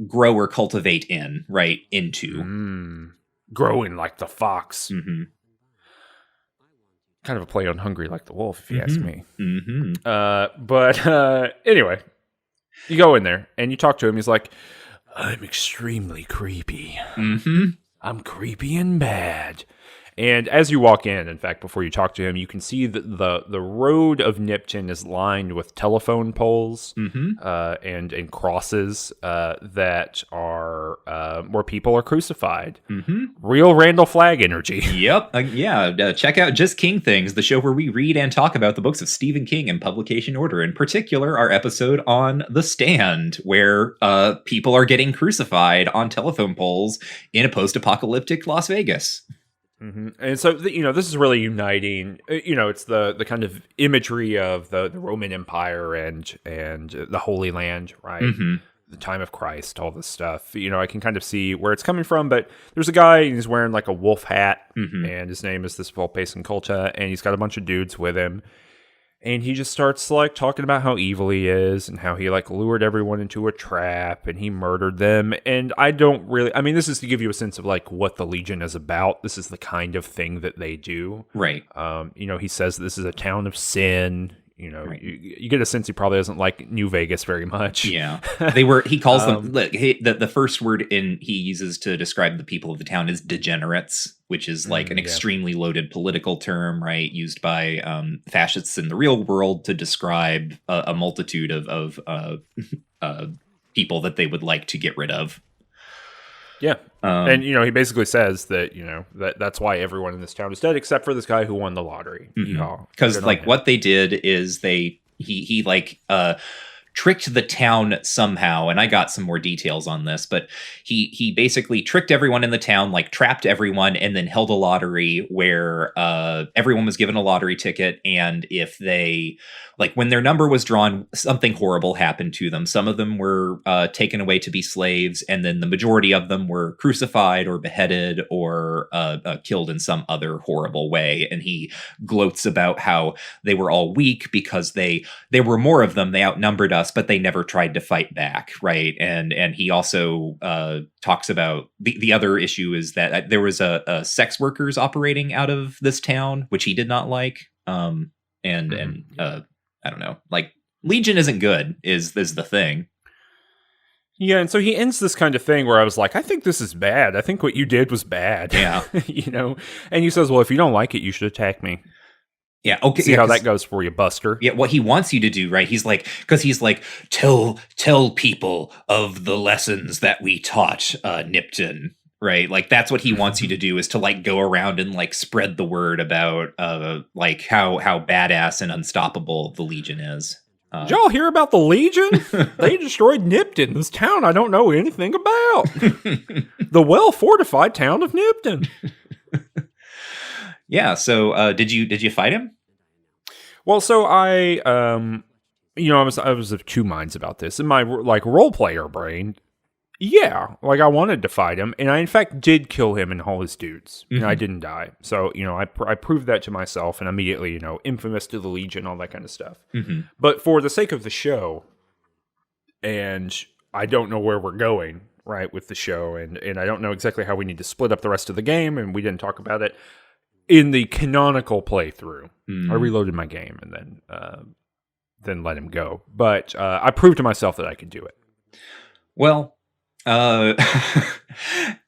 Speaker 2: grow or cultivate in, right? Into
Speaker 1: growing like the fox.
Speaker 2: Mm-hmm.
Speaker 1: Kind of a play on hungry like the wolf, if you ask me.
Speaker 2: Mm-hmm.
Speaker 1: But anyway, you go in there and you talk to him. He's like, I'm extremely creepy.
Speaker 2: Mm-hmm.
Speaker 1: I'm creepy and bad. And as you walk in fact, before you talk to him, you can see that the road of Nipton is lined with telephone poles and crosses that are where people are crucified.
Speaker 2: Mm-hmm.
Speaker 1: Real Randall Flagg energy.
Speaker 2: Yep. Check out Just King Things, the show where we read and talk about the books of Stephen King in publication order. In particular, our episode on The Stand, where people are getting crucified on telephone poles in a post-apocalyptic Las Vegas.
Speaker 1: Mm-hmm. And so, this is really uniting. It's the kind of imagery of the Roman Empire and the Holy Land, right?
Speaker 2: Mm-hmm.
Speaker 1: The time of Christ, all this stuff. I can kind of see where it's coming from. But there's a guy, and he's wearing like a wolf hat, and his name is this Volpes in Colcha, and he's got a bunch of dudes with him. And he just starts like talking about how evil he is and how he like lured everyone into a trap and he murdered them. And this is to give you a sense of like what the Legion is about. This is the kind of thing that they do.
Speaker 2: Right.
Speaker 1: He says this is a town of sin.
Speaker 2: Right.
Speaker 1: You get a sense he probably doesn't like New Vegas very much.
Speaker 2: Yeah. He calls them, the first word he uses to describe the people of the town is degenerates, which is like an extremely loaded political term, right? Used by fascists in the real world to describe a multitude of people that they would like to get rid of.
Speaker 1: Yeah. And, he basically says that, that's why everyone in this town is dead except for this guy who won the lottery.
Speaker 2: Because, what they did is he tricked the town somehow, and I got some more details on this, but he basically tricked everyone in the town, like trapped everyone, and then held a lottery where everyone was given a lottery ticket, and if they, like, when their number was drawn, something horrible happened to them. Some of them were taken away to be slaves, and then the majority of them were crucified or beheaded or killed in some other horrible way. And he gloats about how they were all weak because there were more of them, they outnumbered us, but they never tried to fight back, right? And he also talks about the other issue is that there was a sex workers operating out of this town, which he did not like. And I don't know, like, Legion isn't good is the thing.
Speaker 1: Yeah, and so he ends this kind of thing where I was like, I think this is bad. I think what you did was bad.
Speaker 2: Yeah.
Speaker 1: And he says, well, if you don't like it, you should attack me.
Speaker 2: Yeah, okay.
Speaker 1: See how that goes for you, Buster.
Speaker 2: Yeah, what he wants you to do, right? He's like, tell people of the lessons that we taught Nipton, right? Like, that's what he wants you to do, is to, like, go around and, like, spread the word about like how badass and unstoppable the Legion is.
Speaker 1: Did y'all hear about the Legion? They destroyed Nipton, this town I don't know anything about. The well-fortified town of Nipton.
Speaker 2: Yeah, so did you fight him?
Speaker 1: Well, so I was of two minds about this. In my, like, role player brain, yeah, like, I wanted to fight him, and I in fact did kill him and all his dudes.
Speaker 2: Mm-hmm.
Speaker 1: And I didn't die. So, I proved that to myself, and immediately, infamous to the Legion, all that kind of stuff.
Speaker 2: Mm-hmm.
Speaker 1: But for the sake of the show, and I don't know where we're going, right, with the show, and I don't know exactly how we need to split up the rest of the game, and we didn't talk about it. In the canonical playthrough, I reloaded my game and then let him go. But I proved to myself that I could do it.
Speaker 2: Well,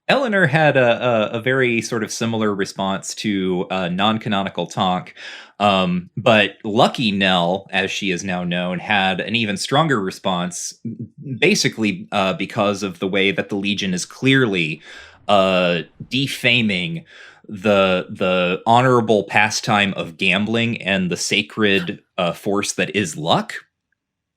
Speaker 2: Eleanor had a very sort of similar response to non-canonical talk, but Lucky Nell, as she is now known, had an even stronger response, basically because of the way that the Legion is clearly defaming the honorable pastime of gambling and the sacred force that is luck,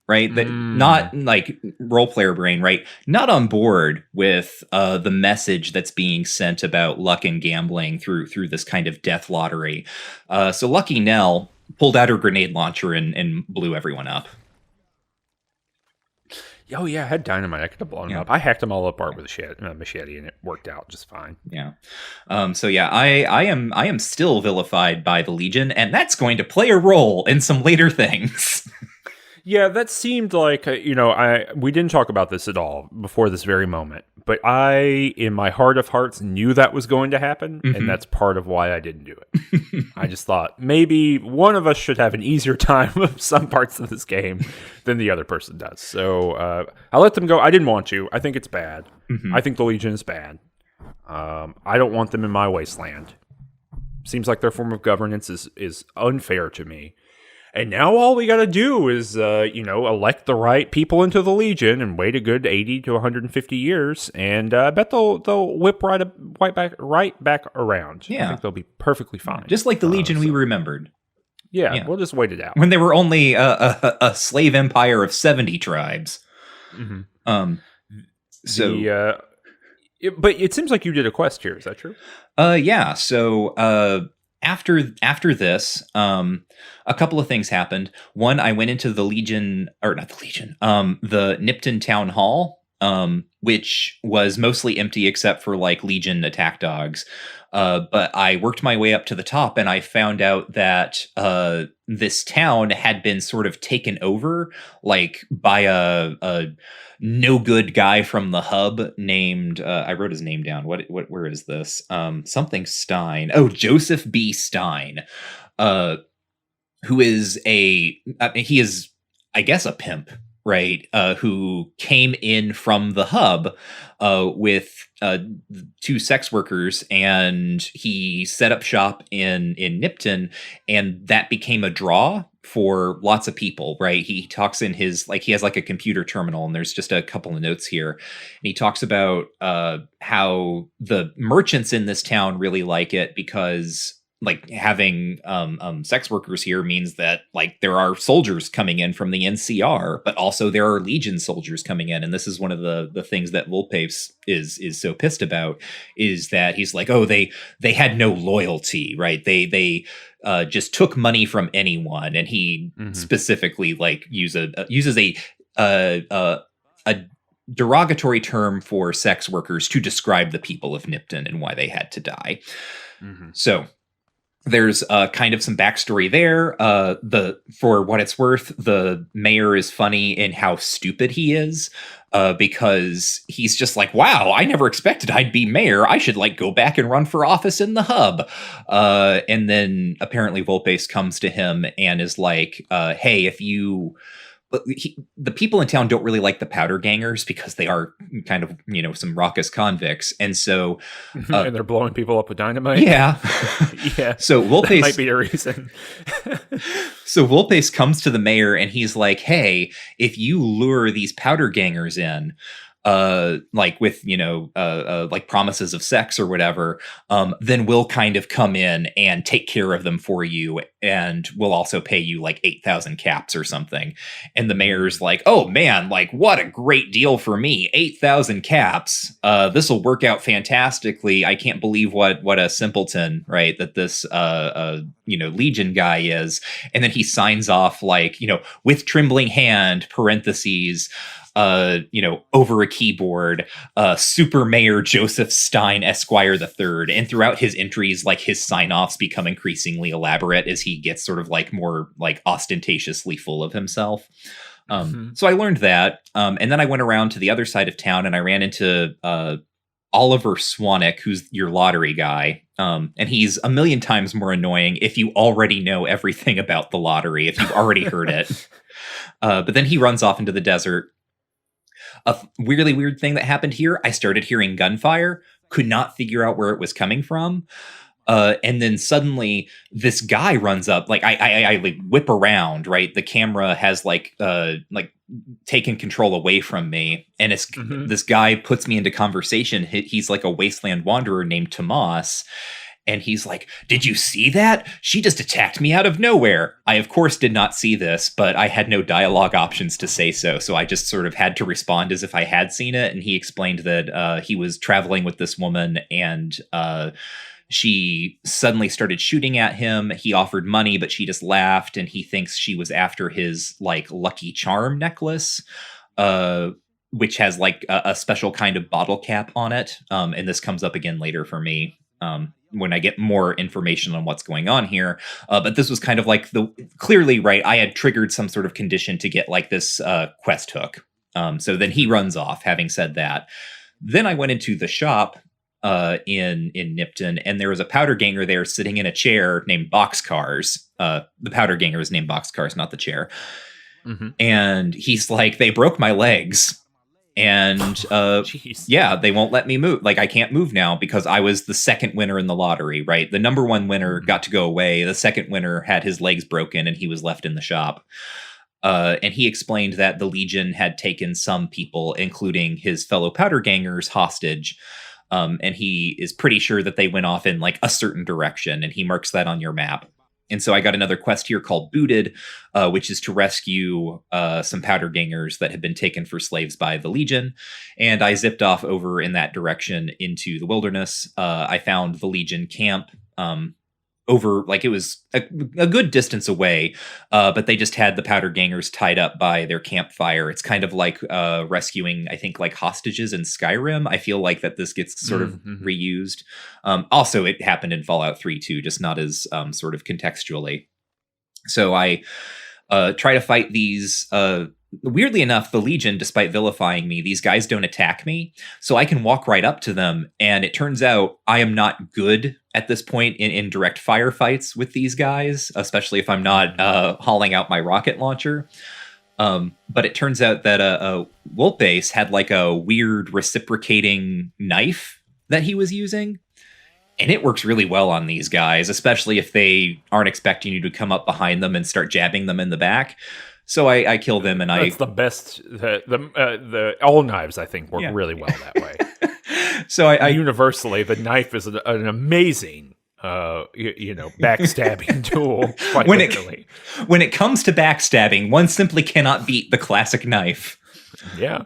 Speaker 2: right? That not, like, role player brain, right? Not on board with the message that's being sent about luck and gambling through this kind of death lottery. So Lucky Nell pulled out her grenade launcher and blew everyone up.
Speaker 1: Oh, yeah, I had dynamite. I could have blown them up. I hacked them all apart with a machete, and it worked out just fine.
Speaker 2: Yeah. So, yeah, I am still vilified by the Legion, and that's going to play a role in some later things.
Speaker 1: Yeah, that seemed like, we didn't talk about this at all before this very moment, but I, in my heart of hearts, knew that was going to happen, and that's part of why I didn't do it. I just thought, maybe one of us should have an easier time with some parts of this game than the other person does. So I let them go. I didn't want to. I think it's bad. I think the Legion is bad. I don't want them in my wasteland. Seems like their form of governance is unfair to me. And now all we got to do is, elect the right people into the Legion and wait a good 80 to 150 years, and I bet they'll whip right back around.
Speaker 2: Yeah.
Speaker 1: I think they'll be perfectly fine.
Speaker 2: Just like the Legion we remembered.
Speaker 1: Yeah, we'll just wait it out.
Speaker 2: When they were only a slave empire of 70 tribes.
Speaker 1: Mm-hmm. But it seems like you did a quest here. Is that true?
Speaker 2: Yeah. So after this, a couple of things happened. One, I went into the Nipton Town Hall, which was mostly empty except for, like, Legion attack dogs. But I worked my way up to the top, and I found out that this town had been sort of taken over, like, by a no good guy from the hub named I wrote his name down. Where is this? Something Stein. Oh, Joseph B. Stein. Who is he is, I guess, a pimp, right? Who came in from the hub with two sex workers, and he set up shop in Nipton, and that became a draw for lots of people, right? He talks in his, like, he has like a computer terminal, and there's just a couple of notes here. And he talks about how the merchants in this town really like it because like having sex workers here means that like there are soldiers coming in from the NCR, but also there are Legion soldiers coming in, and this is one of the things that Volpace is so pissed about, is that he's like, oh, they had no loyalty, right? They just took money from anyone, and he specifically like uses a derogatory term for sex workers to describe the people of Nipton and why they had to die. So there's kind of some backstory there. For what it's worth, the mayor is funny in how stupid he is, because he's just like, wow, I never expected I'd be mayor. I should like go back and run for office in the hub. And then apparently Volpace comes to him and is like, hey, if you... the people in town don't really like the powder gangers because they are kind of, some raucous convicts. And so...
Speaker 1: and they're blowing people up with dynamite.
Speaker 2: Yeah.
Speaker 1: Yeah.
Speaker 2: So Volpace...
Speaker 1: That might be a reason.
Speaker 2: So Volpace comes to the mayor and he's like, hey, if you lure these powder gangers in, like with, like promises of sex or whatever, then we'll kind of come in and take care of them for you. And we'll also pay you like 8,000 caps or something. And the mayor's like, oh man, like what a great deal for me. 8,000 caps. This will work out fantastically. I can't believe what a simpleton, right, that this, Legion guy is. And then he signs off like, with trembling hand, parentheses, over a keyboard, Super Mayor Joseph Stein Esquire III. And throughout his entries, like his sign-offs become increasingly elaborate as he gets sort of like more like ostentatiously full of himself. So I learned that. And then I went around to the other side of town and I ran into Oliver Swanick, who's your lottery guy. And he's a million times more annoying if you already know everything about the lottery, if you've already heard it. But then he runs off into the desert. A really weird thing that happened here, I started hearing gunfire, could not figure out where it was coming from. And then suddenly this guy runs up, like I like whip around, right? The camera has like taken control away from me. And it's this guy puts me into conversation. He's like a wasteland wanderer named Tomas. And he's like, did you see that? She just attacked me out of nowhere. I, of course, did not see this, but I had no dialogue options to say so. So I just sort of had to respond as if I had seen it. And he explained that he was traveling with this woman and she suddenly started shooting at him. He offered money, but she just laughed. And he thinks she was after his like Lucky Charm necklace, which has like a special kind of bottle cap on it. And this comes up again later for me. When I get more information on what's going on here. But this was kind of like clearly, right, I had triggered some sort of condition to get like this quest hook. So then he runs off, having said that. Then I went into the shop in Nipton, and there was a powder ganger there sitting in a chair named Boxcars. The powder ganger is named Boxcars, not the chair. And he's like, they broke my legs. And yeah, they won't let me move. Like I can't move now because I was the second winner in the lottery, right? The number one winner got to go away. The second winner had his legs broken and he was left in the shop. And he explained that the Legion had taken some people, including his fellow powder gangers, hostage. And he is pretty sure that they went off in like a certain direction, and he marks that on your map. And so I got another quest here called Booted, which is to rescue some powder gangers that had been taken for slaves by the Legion. And I zipped off over in that direction into the wilderness. I found the Legion camp over, like it was a good distance away, but they just had the powder gangers tied up by their campfire. It's kind of like rescuing, I think, like hostages in Skyrim. I feel like that this gets sort of reused. Also, it happened in Fallout 3 too, just not as sort of contextually. So I try to fight these. Weirdly enough, the Legion, despite vilifying me, these guys don't attack me. So I can walk right up to them. And it turns out I am not good at this point in direct firefights with these guys, especially if I'm not hauling out my rocket launcher. But it turns out that Volpace had like a weird reciprocating knife that he was using. And it works really well on these guys, especially if they aren't expecting you to come up behind them and start jabbing them in the back. So I kill them, and
Speaker 1: that's the best. The all knives, I think, work really well that way.
Speaker 2: So I
Speaker 1: universally, the knife is an amazing backstabbing tool. Quite literally.
Speaker 2: When it comes to backstabbing, one simply cannot beat the classic knife.
Speaker 1: Yeah.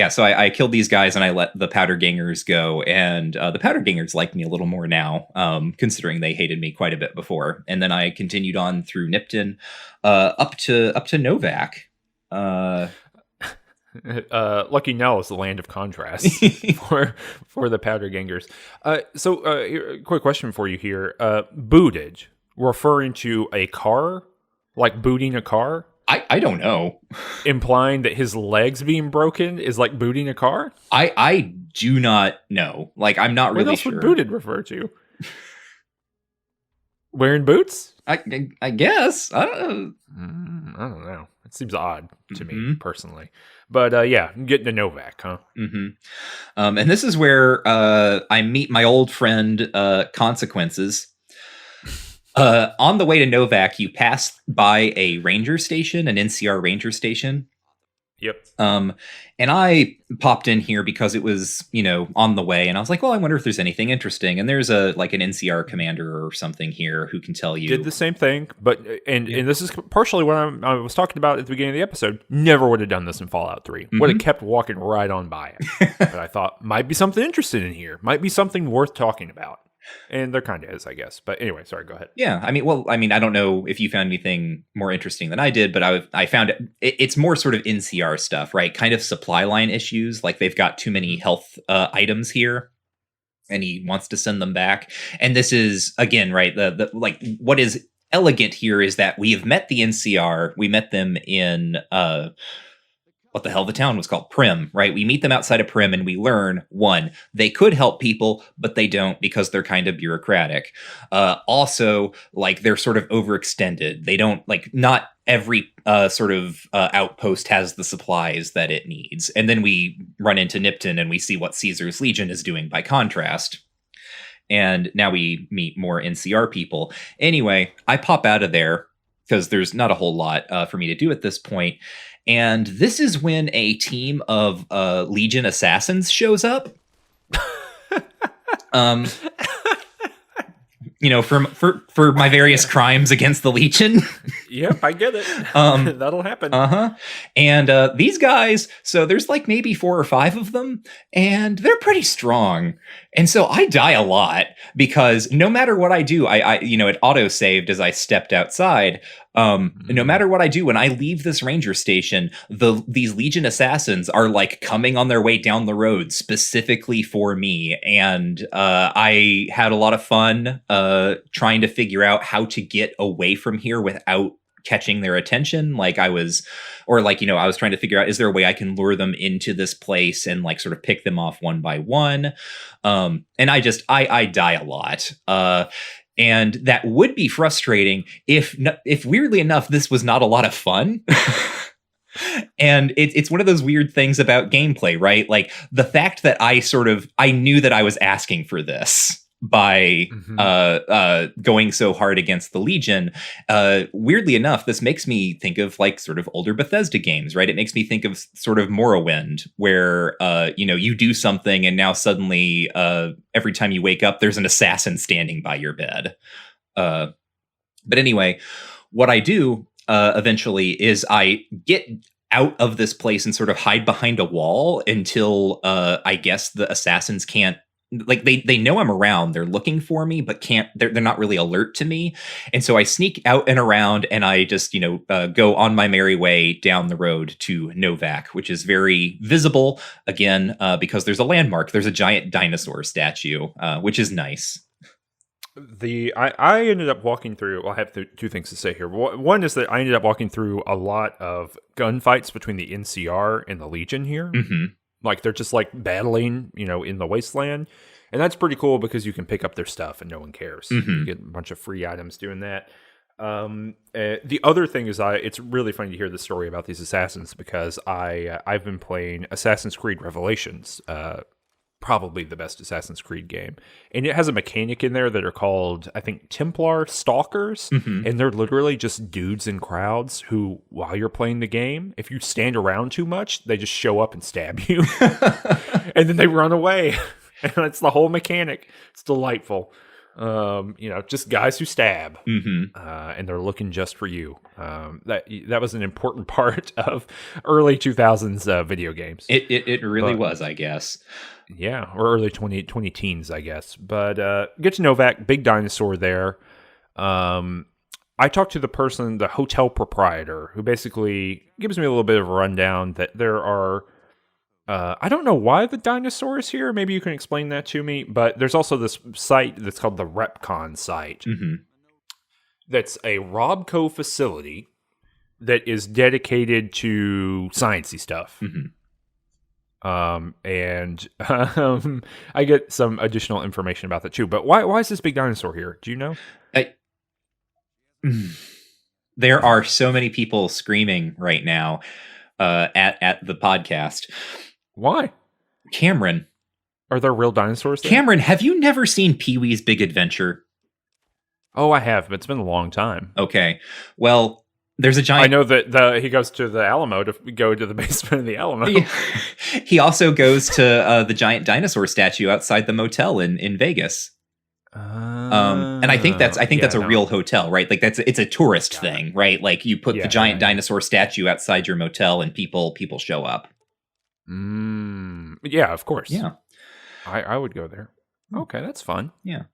Speaker 2: So I killed these guys and I let the powder gangers go, and the powder gangers like me a little more now, considering they hated me quite a bit before. And then I continued on through Nipton, up to Novac.
Speaker 1: Lucky now is the land of contrast for the powder gangers. Quick question for you here. Bootage, referring to a car, like booting a car?
Speaker 2: I don't know.
Speaker 1: Implying that his legs being broken is like booting a car?
Speaker 2: I do not know. Like, I'm not really sure.
Speaker 1: What else would booted refer to? Wearing boots?
Speaker 2: I guess. I don't
Speaker 1: know. It seems odd to me, personally. But getting to Novac, huh?
Speaker 2: Mm-hmm. And this is where I meet my old friend, Consequences. On the way to Novac, you pass by a ranger station, an NCR ranger station.
Speaker 1: Yep.
Speaker 2: And I popped in here because it was, on the way, and I was like, well, I wonder if there's anything interesting. And there's an NCR commander or something here who can tell you.
Speaker 1: Did the same thing, but and this is partially what I was talking about at the beginning of the episode. Never would have done this in Fallout 3. Mm-hmm. Would have kept walking right on by it. But I thought, might be something interesting in here. Might be something worth talking about. And there kind of is, I guess. But anyway, sorry, go ahead.
Speaker 2: Yeah, I don't know if you found anything more interesting than I did, but I found it's more sort of NCR stuff, right? Kind of supply line issues, like they've got too many health items here, and he wants to send them back. And this is, again, right, the what is elegant here is that we have met the NCR. We met them in... what the hell the town was called, Primm, right? We meet them outside of Primm and we learn, one, they could help people, but they don't because they're kind of bureaucratic. Also, they're sort of overextended. They don't, not every outpost has the supplies that it needs. And then we run into Nipton and we see what Caesar's Legion is doing by contrast. And now we meet more NCR people. Anyway, I pop out of there because there's not a whole lot for me to do at this point. And this is when a team of Legion assassins shows up. For my various crimes against the Legion.
Speaker 1: Yep, I get it. That'll happen.
Speaker 2: Uh-huh. And these guys, so there's maybe 4 or 5 of them, and they're pretty strong. And so I die a lot because no matter what I do, it auto-saved as I stepped outside. No matter what I do, when I leave this ranger station, these Legion assassins are coming on their way down the road specifically for me. And I had a lot of fun trying to figure out how to get away from here without catching their attention. I was trying to figure out, is there a way I can lure them into this place and sort of pick them off one by one? And I die a lot. And that would be frustrating if weirdly enough, this was not a lot of fun. And it's one of those weird things about gameplay, right? The fact that I knew that I was asking for this by going so hard against the Legion. Weirdly enough, this makes me think of sort of older Bethesda games, right? It makes me think of sort of Morrowind, where you do something and now suddenly every time you wake up, there's an assassin standing by your bed. But anyway, what I do eventually is I get out of this place and sort of hide behind a wall until I guess the assassins can't. They know I'm around, they're looking for me, but they're not really alert to me. And so I sneak out and around and I just, go on my merry way down the road to Novac, which is very visible again, because there's a landmark. There's a giant dinosaur statue, which is nice.
Speaker 1: I ended up walking through, I have 2 things to say here. One is that I ended up walking through a lot of gunfights between the NCR and the Legion here.
Speaker 2: Mm-hmm.
Speaker 1: They're just battling, in the wasteland. And that's pretty cool because you can pick up their stuff and no one cares.
Speaker 2: Mm-hmm.
Speaker 1: You get a bunch of free items doing that. The other thing is it's really funny to hear the story about these assassins because I've been playing Assassin's Creed Revelations, probably the best Assassin's Creed game. And it has a mechanic in there that are called, I think, Templar Stalkers.
Speaker 2: Mm-hmm.
Speaker 1: And they're literally just dudes in crowds who, while you're playing the game, if you stand around too much, they just show up and stab you. And then they run away. And that's the whole mechanic. It's delightful. Just guys who stab, and they're looking just for you. That was an important part of early 2000s video games.
Speaker 2: It really was, I guess.
Speaker 1: Yeah, or early 20 teens, I guess. But get to Novac, big dinosaur there. I talked to the hotel proprietor, who basically gives me a little bit of a rundown that there are... I don't know why the dinosaur is here. Maybe you can explain that to me. But there's also this site that's called the Repconn site. That's a Robco facility that is dedicated to sciencey stuff. I get some additional information about that too. But why is this big dinosaur here? Do you know?
Speaker 2: There are so many people screaming right now at the podcast.
Speaker 1: Why?
Speaker 2: Cameron.
Speaker 1: Are there real dinosaurs there?
Speaker 2: Cameron, have you never seen Pee-wee's Big Adventure?
Speaker 1: Oh, I have, but it's been a long time.
Speaker 2: Okay. Well, there's a giant...
Speaker 1: I know that he goes to the Alamo to go to the basement of the Alamo. Yeah.
Speaker 2: He also goes to the giant dinosaur statue outside the motel in Vegas. And I think that's a real hotel, right? Like it's a tourist thing, right? Like you put the giant dinosaur statue outside your motel and people show up.
Speaker 1: Yeah, of course.
Speaker 2: Yeah.
Speaker 1: I would go there. Okay, that's fun.
Speaker 2: Yeah.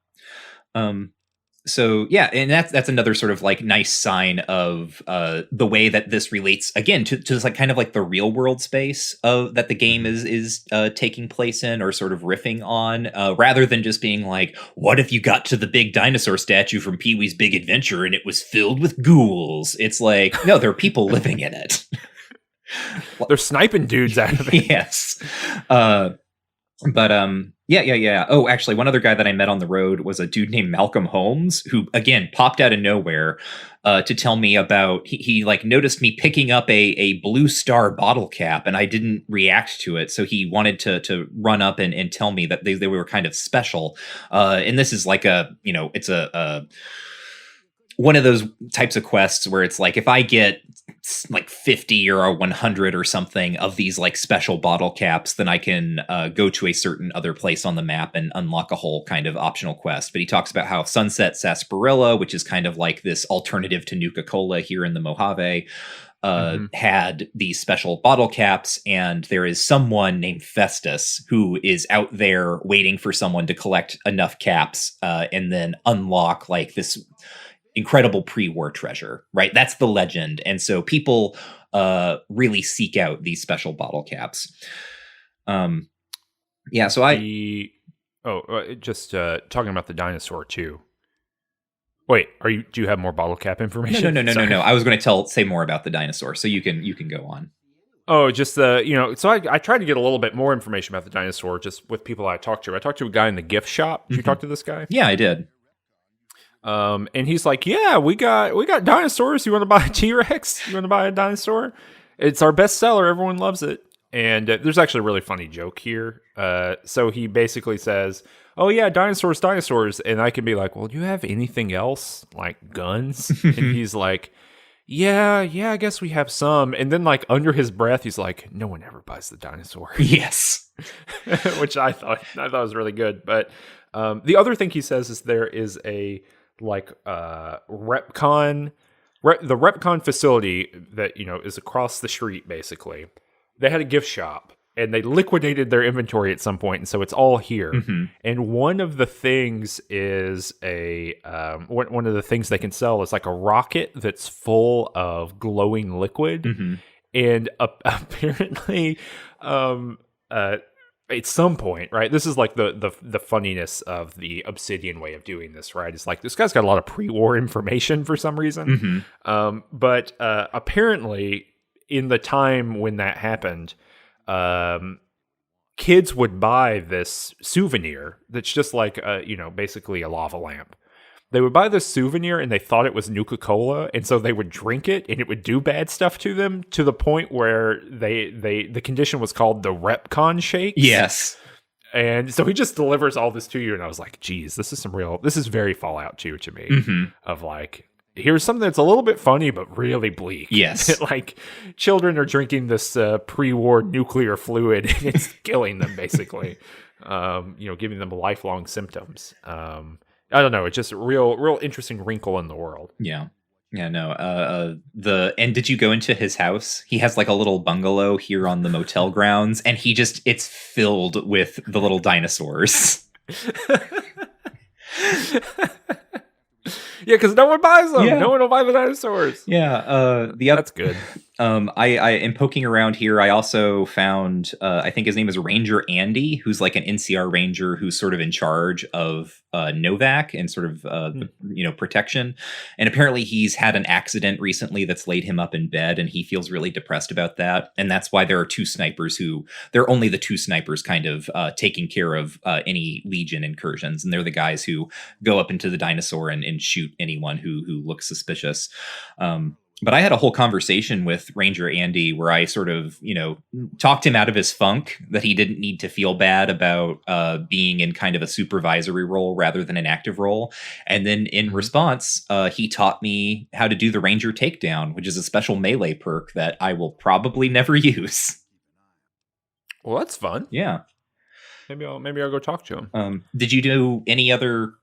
Speaker 2: So yeah, and that's another sort of like nice sign of the way that this relates again to this like kind of like the real world space of that the game is taking place in or sort of riffing on, rather than just being like, what if you got to the big dinosaur statue from Pee-wee's Big Adventure and it was filled with ghouls? It's like, no, there are people living in it.
Speaker 1: They're sniping dudes out of it.
Speaker 2: Yes. Yeah. Oh, actually, one other guy that I met on the road was a dude named Malcolm Holmes, who again popped out of nowhere to tell me about. He like noticed me picking up a Blue Star bottle cap, and I didn't react to it, so he wanted to run up and tell me that they were kind of special. And this is like it's a one of those types of quests where it's like if I get like 50 or 100 or something of these like special bottle caps, then I can go to a certain other place on the map and unlock a whole kind of optional quest. But he talks about how Sunset Sarsaparilla, which is kind of like this alternative to Nuka-Cola here in the Mojave, had these special bottle caps, and there is someone named Festus who is out there waiting for someone to collect enough caps and then unlock like this incredible pre-war treasure, right? That's the legend. And so people really seek out these special bottle caps. Yeah, so
Speaker 1: just talking about the dinosaur too. Wait, do you have more bottle cap information?
Speaker 2: No. I was going to say more about the dinosaur, so you can go on.
Speaker 1: Oh, just so I tried to get a little bit more information about the dinosaur just with people I talked to. I talked to a guy in the gift shop. Did you talk to this guy?
Speaker 2: Yeah, I did.
Speaker 1: And he's like, yeah, we got dinosaurs. You want to buy a T-Rex? You want to buy a dinosaur? It's our best seller. Everyone loves it. And there's actually a really funny joke here. So he basically says, oh yeah, dinosaurs. And I can be like, well, do you have anything else like guns? And he's like, yeah, I guess we have some. And then like under his breath, he's like, no one ever buys the dinosaur.
Speaker 2: Yes.
Speaker 1: Which I thought was really good. But the other thing he says is there is a Repconn, the Repconn facility that, is across the street, basically. They had a gift shop and they liquidated their inventory at some point. And so it's all here. And one of the things is one of the things they can sell is like a rocket that's full of glowing liquid. And apparently, at some point, right? This is like the funniness of the Obsidian way of doing this, right? It's like this guy's got a lot of pre-war information for some reason. But apparently, in the time when that happened, kids would buy this souvenir that's just like basically a lava lamp. They would buy this souvenir and they thought it was Nuka-Cola, and so they would drink it and it would do bad stuff to them, to the point where the condition was called the Repconn shakes.
Speaker 2: Yes.
Speaker 1: And so he just delivers all this to you, and I was like, geez, this is very Fallout 2 to me. Of like, here's something that's a little bit funny but really bleak.
Speaker 2: Yes.
Speaker 1: Like children are drinking this pre-war nuclear fluid and it's killing them basically. Giving them lifelong symptoms. I don't know. It's just a real interesting wrinkle in the world.
Speaker 2: Yeah. Yeah, no. And did you go into his house? He has like a little bungalow here on the motel grounds, and it's filled with the little dinosaurs.
Speaker 1: Yeah, because no one buys them.
Speaker 2: Yeah.
Speaker 1: No one will buy the dinosaurs.
Speaker 2: Yeah,
Speaker 1: That's good.
Speaker 2: I am poking around here. I also found, I think his name is Ranger Andy, who's like an NCR ranger who's sort of in charge of Novac and sort of, protection. And apparently he's had an accident recently that's laid him up in bed, and he feels really depressed about that. And that's why there are they're only the two snipers kind of taking care of any Legion incursions. And they're the guys who go up into the dinosaur and shoot anyone who looks suspicious. But I had a whole conversation with Ranger Andy where I sort of, talked him out of his funk, that he didn't need to feel bad about being in kind of a supervisory role rather than an active role. And then in response, he taught me how to do the Ranger takedown, which is a special melee perk that I will probably never use.
Speaker 1: Well, that's fun.
Speaker 2: Yeah.
Speaker 1: Maybe I'll go talk to him.
Speaker 2: Did you do any other...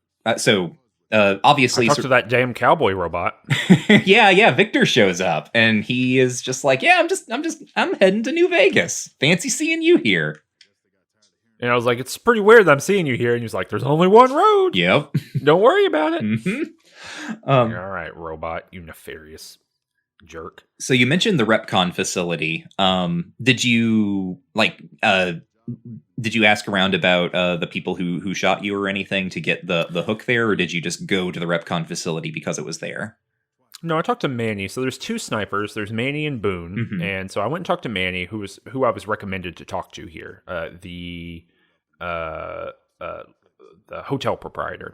Speaker 2: obviously,
Speaker 1: I talked to that damn cowboy robot.
Speaker 2: yeah. Victor shows up, and he is just like, "Yeah, I'm heading to New Vegas. Fancy seeing you here."
Speaker 1: And I was like, "It's pretty weird that I'm seeing you here." And he's like, "There's only one road.
Speaker 2: Yep.
Speaker 1: Don't worry about it."
Speaker 2: Mm-hmm.
Speaker 1: All right, robot, you nefarious jerk.
Speaker 2: So you mentioned the Repconn facility. Did you ask around about the people who shot you or anything to get the hook there, or did you just go to the Repconn facility because it was there?
Speaker 1: No, I talked to Manny. So there's two snipers. There's Manny and Boone, and so I went and talked to Manny, who I was recommended to talk to here. The motel proprietor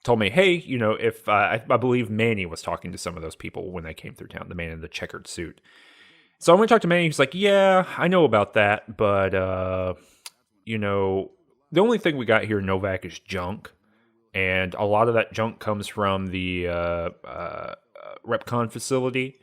Speaker 1: told me, hey, if I believe Manny was talking to some of those people when they came through town, the man in the checkered suit. So I went to talk to Manny. He's like, yeah, I know about that, but, the only thing we got here in Novac is junk, and a lot of that junk comes from the Repconn facility,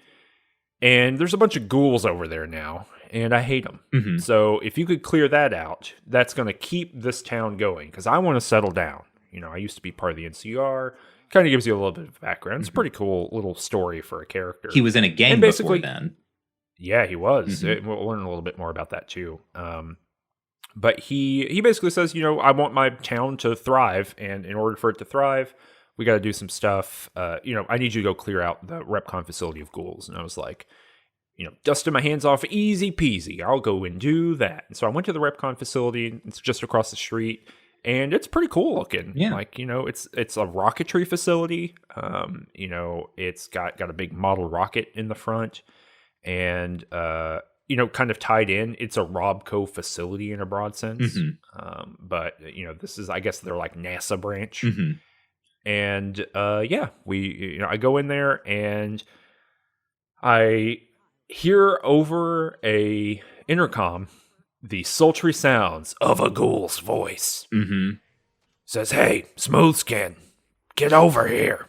Speaker 1: and there's a bunch of ghouls over there now, and I hate them. Mm-hmm. So if you could clear that out, that's going to keep this town going, because I want to settle down. I used to be part of the NCR. Kind of gives you a little bit of background. It's a pretty cool little story for a character.
Speaker 2: He was in a gang before then.
Speaker 1: Yeah, he was. Mm-hmm. We'll learn a little bit more about that too. But he basically says, I want my town to thrive, and in order for it to thrive, we got to do some stuff. I need you to go clear out the Repconn facility of ghouls. And I was like, dusting my hands off, easy peasy. I'll go and do that. And so I went to the Repconn facility. It's just across the street, and it's pretty cool looking.
Speaker 2: Yeah.
Speaker 1: It's a rocketry facility. It's got a big model rocket in the front. And, kind of tied in, it's a Robco facility in a broad sense. Mm-hmm. But, this is, I guess, they're like NASA branch. Mm-hmm. And, I go in there and I hear over a intercom the sultry sounds of a ghoul's voice. Mm-hmm. Says, hey, Smooth Skin, get over here.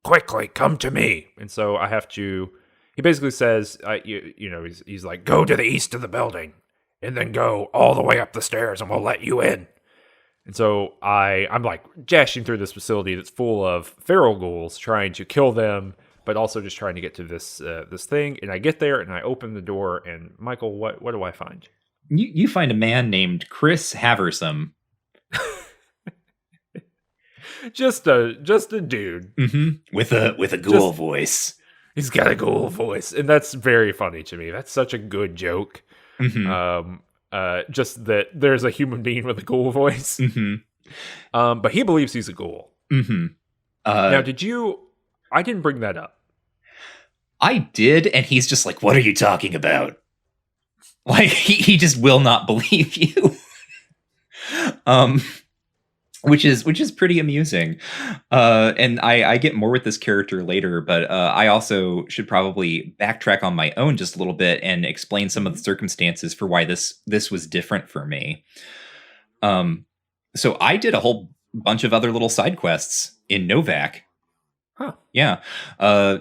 Speaker 1: Quickly, come to me. And so I have to... He basically says, he's like, go to the east of the building and then go all the way up the stairs and we'll let you in. And so I'm like dashing through this facility that's full of feral ghouls, trying to kill them, but also just trying to get to this thing. And I get there and I open the door, and Michael, what do I find?
Speaker 2: You find a man named Chris Haversam.
Speaker 1: just a dude.
Speaker 2: Mm-hmm. With a ghoul voice.
Speaker 1: He's got a ghoul voice, and that's very funny to me. That's such a good joke. Mm-hmm. Just that there's a human being with a ghoul voice. Mm-hmm. But he believes he's a ghoul. Mm-hmm. Now, I didn't bring that up.
Speaker 2: I did, and he's just like, what are you talking about? Like, he just will not believe you. Which is pretty amusing. And I get more with this character later, but I also should probably backtrack on my own just a little bit and explain some of the circumstances for why this was different for me. So I did a whole bunch of other little side quests in Novac.
Speaker 1: Huh.
Speaker 2: Yeah.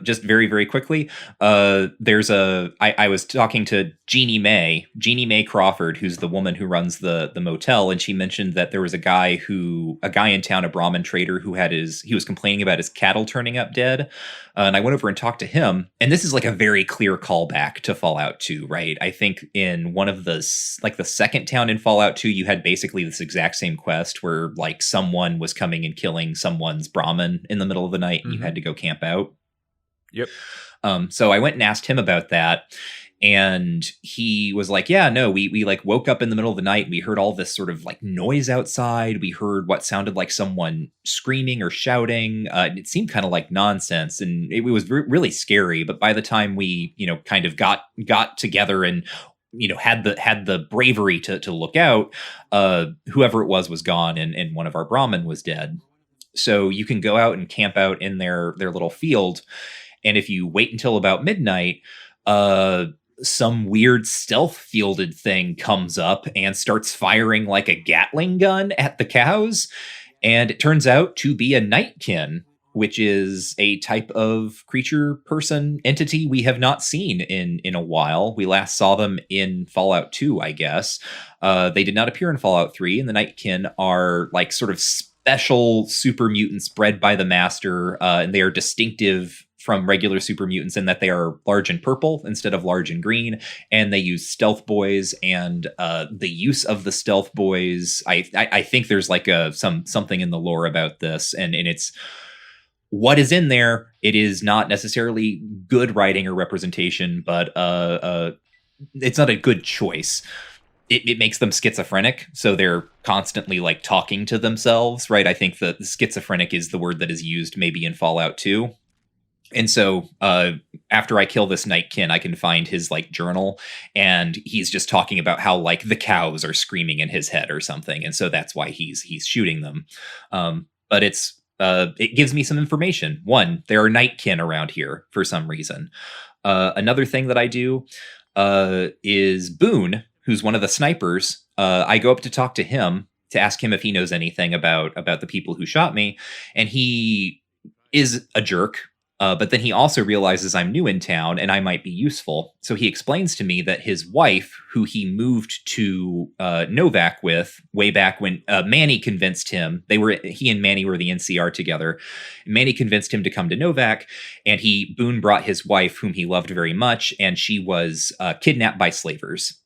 Speaker 2: Just very, very quickly. I was talking to Jeannie Mae Crawford, who's the woman who runs the motel, and she mentioned that there was a guy in town, a Brahmin trader, he was complaining about his cattle turning up dead. And I went over and talked to him, and this is like a very clear callback to Fallout 2, right? I think in one of the second town in Fallout 2, you had basically this exact same quest where like someone was coming and killing someone's Brahmin in the middle of the night, and you had to go camp out.
Speaker 1: Yep.
Speaker 2: So I went and asked him about that, and he was like, yeah, no, we like woke up in the middle of the night and we heard all this sort of like noise outside. We heard what sounded like someone screaming or shouting. It seemed kind of like nonsense, and it was really scary. But by the time we, kind of got together and had the bravery to look out, whoever it was gone, and one of our Brahmin was dead. So you can go out and camp out in their little field, and if you wait until about midnight, some weird stealth fielded thing comes up and starts firing like a Gatling gun at the cows, and it turns out to be a Nightkin, which is a type of creature, person, entity we have not seen in a while. We last saw them in Fallout 2, I guess. They did not appear in Fallout 3, and the Nightkin are like sort of special super mutants bred by the master, and they are distinctive from regular super mutants in that they are large and purple instead of large and green, and they use stealth boys. And the use of the stealth boys, I think there's like something in the lore about this, and it's what is in there. It is not necessarily good writing or representation, but it's not a good choice. It makes them schizophrenic, so they're constantly like talking to themselves, right? I think the schizophrenic is the word that is used maybe in Fallout 2. And so after I kill this Nightkin, I can find his like journal, and he's just talking about how like the cows are screaming in his head or something, and so that's why he's shooting them. But it gives me some information. One, there are Nightkin around here for some reason. Another thing that I do is Boone, who's one of the snipers. I go up to talk to him to ask him if he knows anything about the people who shot me, and he is a jerk. But then he also realizes I'm new in town and I might be useful. So he explains to me that his wife, who he moved to Novac with way back when Manny convinced him, he and Manny were the NCR together. Manny convinced him to come to Novac, and Boone brought his wife, whom he loved very much, and she was kidnapped by slavers.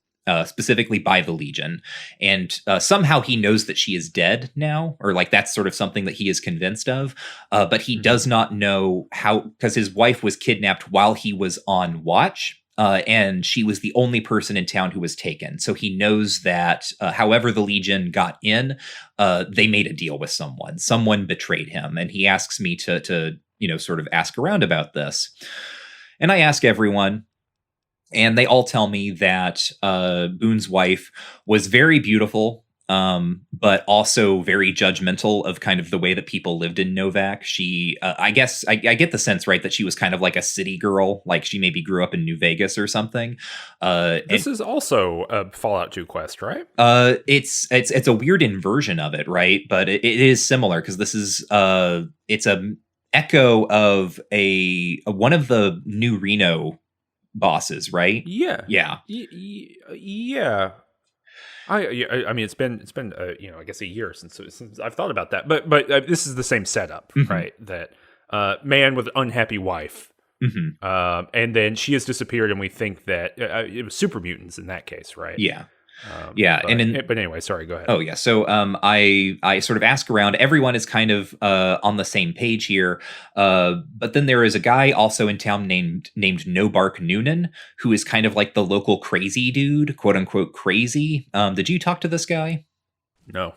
Speaker 2: Specifically by the Legion. And somehow he knows that she is dead now, or like that's sort of something that he is convinced of. But he does not know how, because his wife was kidnapped while he was on watch. And she was the only person in town who was taken. So he knows that however the Legion got in, they made a deal with someone. Someone betrayed him. And he asks me to sort of ask around about this. And I ask everyone, and they all tell me that Boone's wife was very beautiful, but also very judgmental of kind of the way that people lived in Novac. She, I guess, I get the sense, right, that she was kind of like a city girl, like she maybe grew up in New Vegas or something.
Speaker 1: This is also a Fallout 2 quest, right?
Speaker 2: It's a weird inversion of it, right? But it is similar because this is it's a echo of one of the new Reno bosses, right?
Speaker 1: Yeah.
Speaker 2: Yeah.
Speaker 1: Yeah. I mean, it's been I guess a year since I've thought about that, but this is the same setup, right? That man with an unhappy wife, and then she has disappeared, and we think that it was super mutants in that case, right?
Speaker 2: Yeah.
Speaker 1: But anyway, sorry, go ahead.
Speaker 2: Oh yeah. So I sort of ask around. Everyone is kind of on the same page here. But then there is a guy also in town named No Bark Noonan, who is kind of like the local crazy dude, quote unquote crazy. Did you talk to this guy?
Speaker 1: No.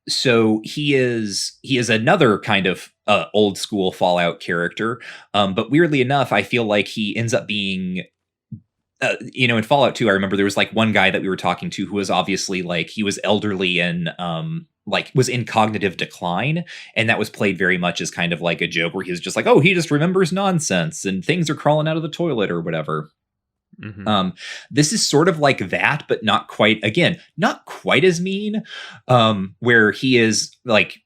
Speaker 2: So he is another kind of old school Fallout character. But weirdly enough, I feel like he ends up being in Fallout 2, I remember there was like one guy that we were talking to who was obviously like, he was elderly and like was in cognitive decline. And that was played very much as kind of like a joke where he was just like, oh, he just remembers nonsense and things are crawling out of the toilet or whatever.
Speaker 1: Mm-hmm.
Speaker 2: This is sort of like that, but not quite, again, not quite as mean, where he is like,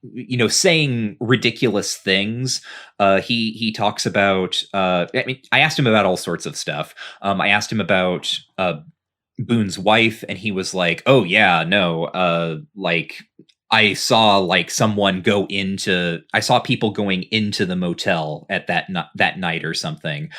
Speaker 2: saying ridiculous things. He talks about, I asked him about all sorts of stuff. I asked him about Boone's wife, and he was like, oh yeah, no, like I saw I saw people going into the motel at that night or something.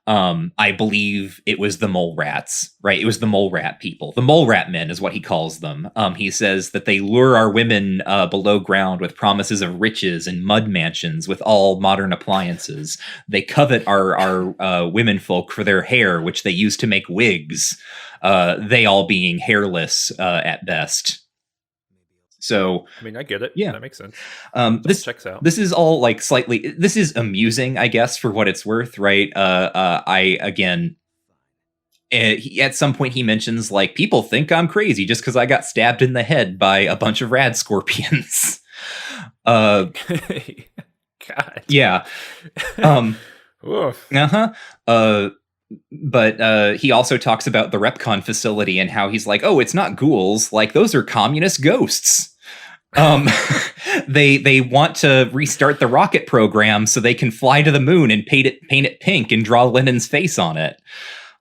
Speaker 2: I believe it was the mole rats, right? It was the mole rat people. The mole rat men is what he calls them. He says that they lure our women below ground with promises of riches and mud mansions with all modern appliances. They covet our women folk for their hair, which they use to make wigs, they all being hairless at best. So,
Speaker 1: I mean, I get it.
Speaker 2: Yeah,
Speaker 1: that makes sense.
Speaker 2: This
Speaker 1: checks out.
Speaker 2: This is all like this is amusing, I guess, for what it's worth, right? At some point he mentions like people think I'm crazy just because I got stabbed in the head by a bunch of rad scorpions.
Speaker 1: God.
Speaker 2: Yeah. But he also talks about the Repconn facility and how he's like, oh, it's not ghouls, like those are communist ghosts. They want to restart the rocket program so they can fly to the moon and paint it pink and draw Lenin's face on it.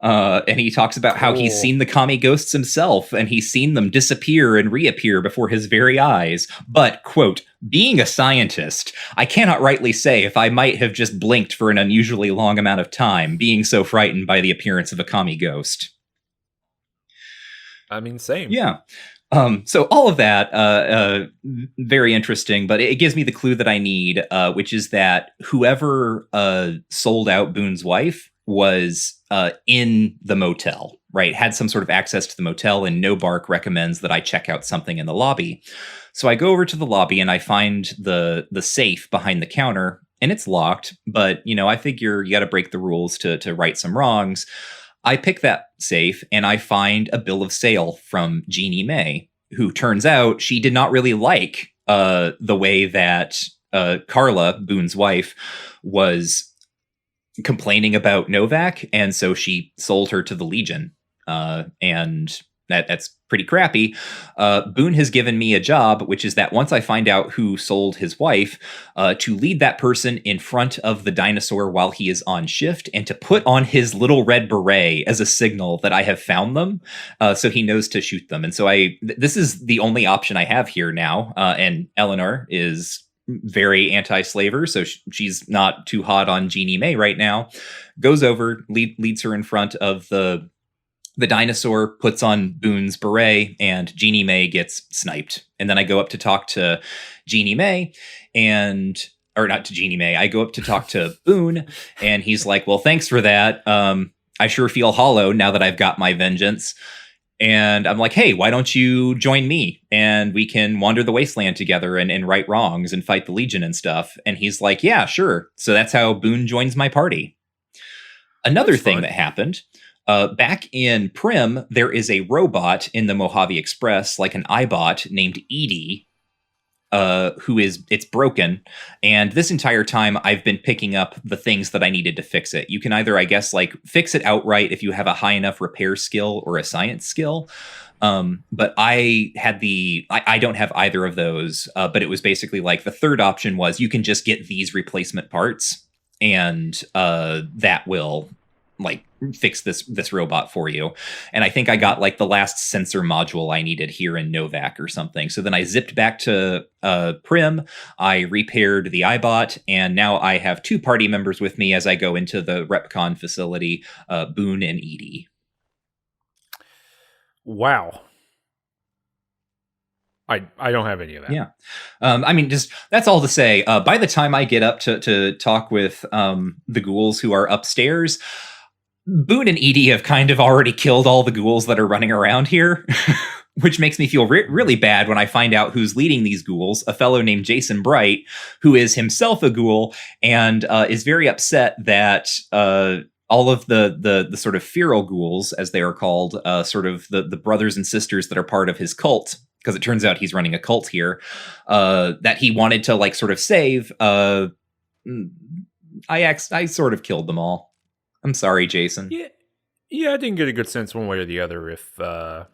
Speaker 2: And he talks about how he's seen the commie ghosts himself, and he's seen them disappear and reappear before his very eyes. But, quote, being a scientist, I cannot rightly say if I might have just blinked for an unusually long amount of time, being so frightened by the appearance of a commie ghost.
Speaker 1: I mean, same.
Speaker 2: Yeah. So all of that, very interesting, but it gives me the clue that I need, which is that whoever sold out Boone's wife was in the motel, right? Had some sort of access to the motel, and No Bark recommends that I check out something in the lobby. So I go over to the lobby and I find the safe behind the counter, and it's locked, but I figure you got to break the rules to right some wrongs. I pick that safe and I find a bill of sale from Jeannie Mae, who turns out she did not really like the way that Carla, Boone's wife, was complaining about Novac, and so she sold her to the Legion. And that's pretty crappy. Boone has given me a job, which is that once I find out who sold his wife, to lead that person in front of the dinosaur while he is on shift, and to put on his little red beret as a signal that I have found them, so he knows to shoot them. And so this is the only option I have here now. And Eleanor is very anti-slaver, so she's not too hot on Jeannie Mae right now. Goes over, leads her in front of the dinosaur, puts on Boone's beret, and Jeannie Mae gets sniped. And then I go up to talk to Jeannie Mae, or not to Jeannie Mae, I go up to talk to Boone, and he's like, well, thanks for that. I sure feel hollow now that I've got my vengeance. And I'm like, hey, why don't you join me? And we can wander the wasteland together and right wrongs and fight the Legion and stuff. And he's like, yeah, sure. So that's how Boone joins my party. Another thing that happened, back in Primm, there is a robot in the Mojave Express, like an iBot named Edie, it's broken. And this entire time I've been picking up the things that I needed to fix it. You can either, I guess, like fix it outright if you have a high enough repair skill or a science skill. But I don't have either of those. But it was basically like the third option was you can just get these replacement parts, and that will like fix this robot for you. And I think I got like the last sensor module I needed here in Novac or something. So then I zipped back to Primm, I repaired the iBot, and now I have two party members with me as I go into the Repconn facility, Boone and Edie.
Speaker 1: Wow. I don't have any of that.
Speaker 2: Yeah. I mean, just that's all to say. By the time I get up to talk with the ghouls who are upstairs, Boone and Edie have kind of already killed all the ghouls that are running around here, which makes me feel really bad when I find out who's leading these ghouls, a fellow named Jason Bright, who is himself a ghoul and is very upset that all of the sort of feral ghouls, as they are called, sort of the brothers and sisters that are part of his cult, because it turns out he's running a cult here, that he wanted to like sort of save. I sort of killed them all. I'm sorry, Jason.
Speaker 1: Yeah. Yeah, I didn't get a good sense one way or the other if what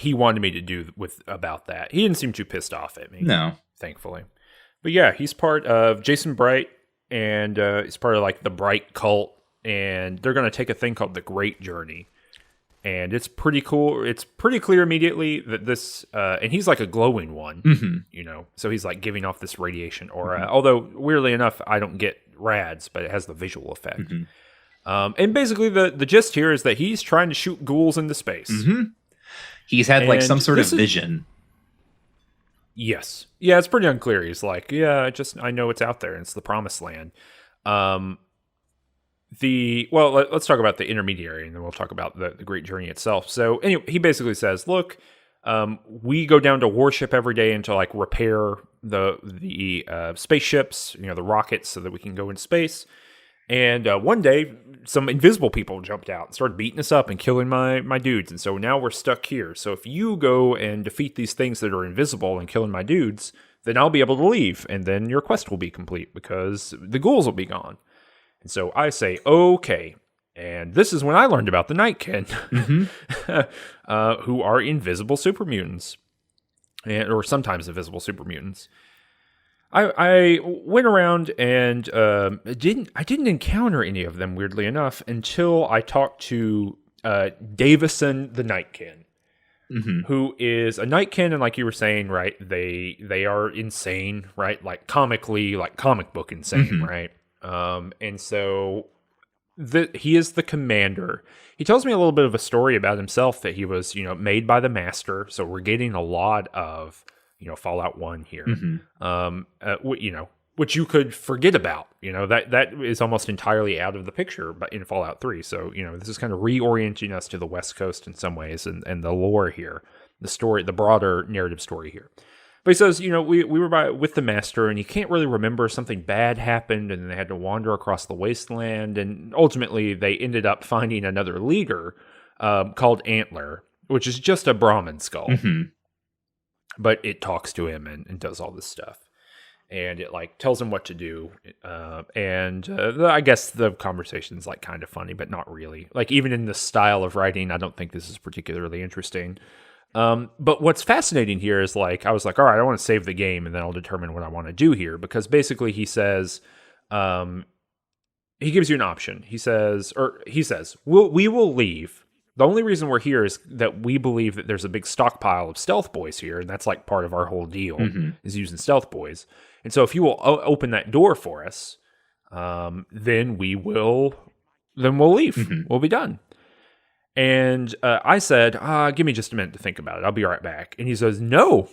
Speaker 1: he wanted me to do with about that. He didn't seem too pissed off at me.
Speaker 2: No.
Speaker 1: Thankfully. But yeah, he's part of Jason Bright, and he's part of like the Bright cult, and they're going to take a thing called the Great Journey. And it's pretty cool. It's pretty clear immediately that this, and he's like a glowing one, so he's like giving off this radiation aura. Although, weirdly enough, I don't get rads, but it has the visual effect. And basically, the gist here is that he's trying to shoot ghouls into space.
Speaker 2: He's had like some sort of vision.
Speaker 1: Yes. Yeah, it's pretty unclear. He's like, yeah, I know it's out there, and it's the promised land. Let's talk about the intermediary, and then we'll talk about the Great Journey itself. So anyway, he basically says, look, we go down to warship every day and to like repair the spaceships, the rockets, so that we can go in space. And one day, some invisible people jumped out and started beating us up and killing my dudes. And so now we're stuck here. So if you go and defeat these things that are invisible and killing my dudes, then I'll be able to leave. And then your quest will be complete because the ghouls will be gone. And so I say, okay. And this is when I learned about the Nightkin, who are invisible super mutants, or sometimes invisible super mutants. I went around and didn't encounter any of them, weirdly enough, until I talked to Davison the Nightkin, who is a Nightkin, and like you were saying, right, they are insane, right, like comically, like comic book insane, right, and so he is the commander. He tells me a little bit of a story about himself that he was, made by the master. So we're getting a lot of Fallout 1 here, which you could forget about, that is almost entirely out of the picture, but in Fallout 3. So, this is kind of reorienting us to the West Coast in some ways, and the lore here, the story, the broader narrative story here. But he says, we were with the master, and he can't really remember, something bad happened, and they had to wander across the wasteland, and ultimately they ended up finding another leader called Antler, which is just a Brahmin skull. But it talks to him and does all this stuff. And it like tells him what to do. I guess the conversation's like kind of funny, but not really. Like even in the style of writing, I don't think this is particularly interesting. But what's fascinating here is like, I was like, all right, I want to save the game and then I'll determine what I want to do here. Because basically he says, he gives you an option. He says, we will leave. The only reason we're here is that we believe that there's a big stockpile of stealth boys here, and that's like part of our whole deal is using stealth boys. And so if you will open that door for us, then we'll leave. We'll be done. And I said, give me just a minute to think about it. I'll be right back. And he says, no,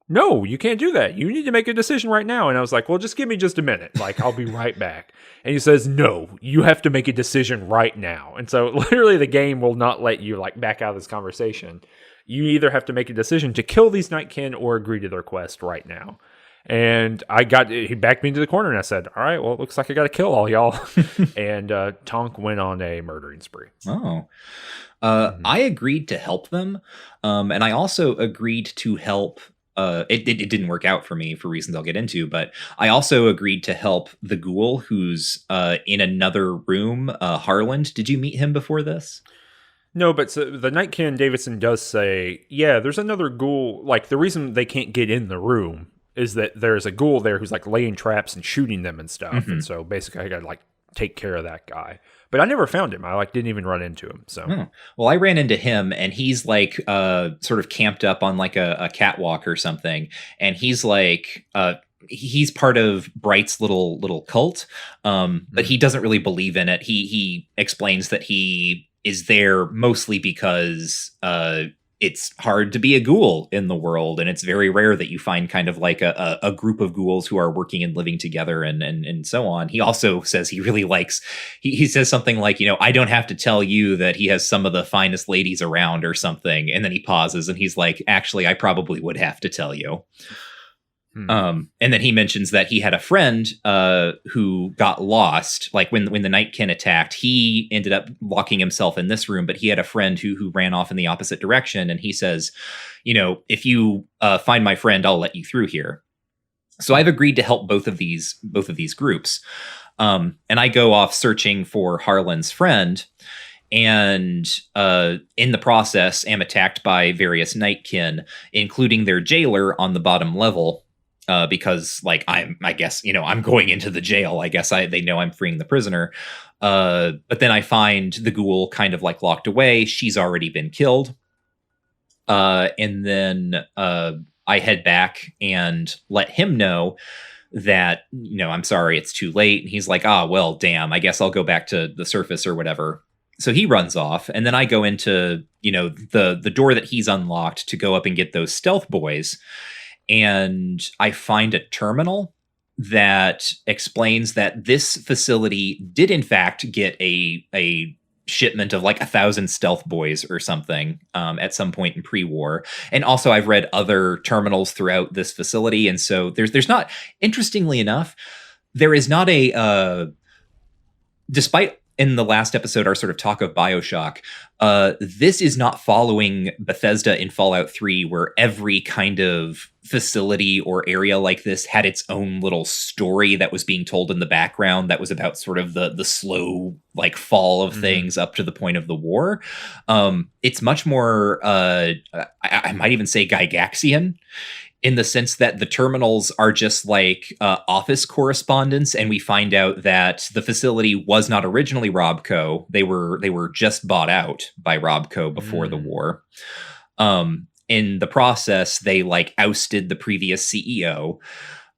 Speaker 1: you can't do that. You need to make a decision right now. And I was like, well, just give me just a minute. Like, I'll be right back. And he says, no, you have to make a decision right now. And so literally the game will not let you like back out of this conversation. You either have to make a decision to kill these Nightkin or agree to their quest right now. And he backed me into the corner and I said, all right, well, it looks like I got to kill all y'all. And Tonk went on a murdering spree.
Speaker 2: I agreed to help them. And I also agreed to help. It didn't work out for me for reasons I'll get into, but I also agreed to help the ghoul who's in another room, Harland. Did you meet him before this?
Speaker 1: No, but so the Nightkin Davidson does say, yeah, there's another ghoul. Like the reason they can't get in the room is that there's a ghoul there who's like laying traps and shooting them and stuff. And so basically I got to like take care of that guy. But I never found him. I like didn't even run into him. So,
Speaker 2: well, I ran into him, and he's like sort of camped up on like a catwalk or something, and he's like he's part of Bright's little cult, but he doesn't really believe in it. He explains that he is there mostly because it's hard to be a ghoul in the world, and it's very rare that you find kind of like a group of ghouls who are working and living together and so on. He also says he really likes, he says something like, I don't have to tell you that he has some of the finest ladies around or something. And then he pauses and he's like, actually, I probably would have to tell you. And then he mentions that he had a friend who got lost. Like when the Nightkin attacked, he ended up locking himself in this room, but he had a friend who ran off in the opposite direction. And he says, if you find my friend, I'll let you through here. So I've agreed to help both of these groups. And I go off searching for Harlan's friend, and in the process am attacked by various nightkin, including their jailer on the bottom level. Because like I guess, I'm going into the jail. I guess they know I'm freeing the prisoner. But then I find the ghoul kind of like locked away. She's already been killed. And then I head back and let him know that, I'm sorry, it's too late. And he's like, well, damn, I guess I'll go back to the surface or whatever. So he runs off, and then I go into, the door that he's unlocked to go up and get those stealth boys. And I find a terminal that explains that this facility did in fact get a shipment of like 1,000 stealth boys or something at some point in pre-war. And also I've read other terminals throughout this facility. And so there's not, interestingly enough, there is not despite in the last episode, our sort of talk of BioShock, this is not following Bethesda in Fallout 3, where every kind of facility or area like this had its own little story that was being told in the background that was about sort of the slow like fall of things up to the point of the war. It's much more, I might even say Gygaxian, in the sense that the terminals are just like office correspondence, and we find out that the facility was not originally Robco. They were just bought out by Robco before the war. In the process, they like ousted the previous CEO,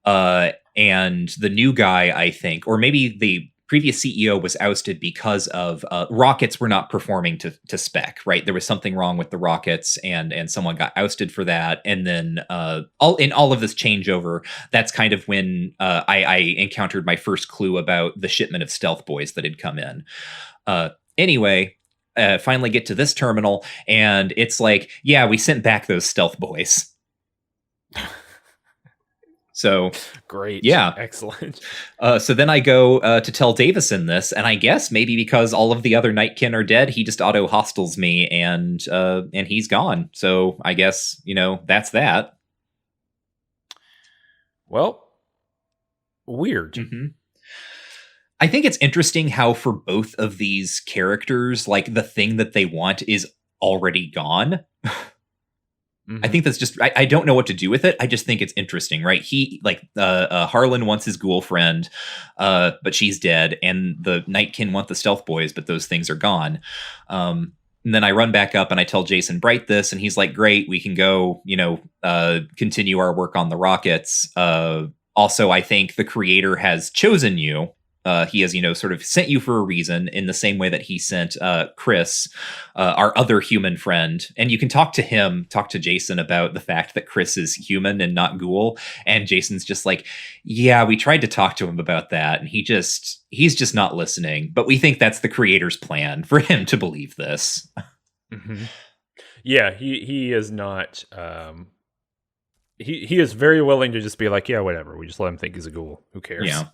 Speaker 2: and the new guy, I think, or maybe the previous CEO was ousted because of rockets were not performing to spec, right? There was something wrong with the rockets, and someone got ousted for that. And then all of this changeover, that's kind of when I encountered my first clue about the shipment of stealth boys that had come in. Anyway, finally get to this terminal, and it's like, yeah, we sent back those stealth boys. So
Speaker 1: great.
Speaker 2: Yeah.
Speaker 1: Excellent.
Speaker 2: So then I go to tell Davison this, and I guess maybe because all of the other Nightkin are dead, he just auto-hostiles me, and he's gone. So I guess, that's that.
Speaker 1: Well, weird.
Speaker 2: Mm-hmm. I think it's interesting how for both of these characters, like the thing that they want is already gone. I think that's just, I don't know what to do with it. I just think it's interesting, right? He, like, Harlan wants his ghoul friend, but she's dead. And the Nightkin want the stealth boys, but those things are gone. And then I run back up and I tell Jason Bright this, and he's like, great, we can go, continue our work on the rockets. Also, I think the creator has chosen you. He has, sort of sent you for a reason, in the same way that he sent Chris, our other human friend. And you can talk to Jason about the fact that Chris is human and not ghoul. And Jason's just like, yeah, we tried to talk to him about that, and he's just not listening. But we think that's the creator's plan for him to believe this.
Speaker 1: Mm-hmm. Yeah, he is not. He is very willing to just be like, yeah, whatever. We just let him think he's a ghoul. Who cares?
Speaker 2: Yeah.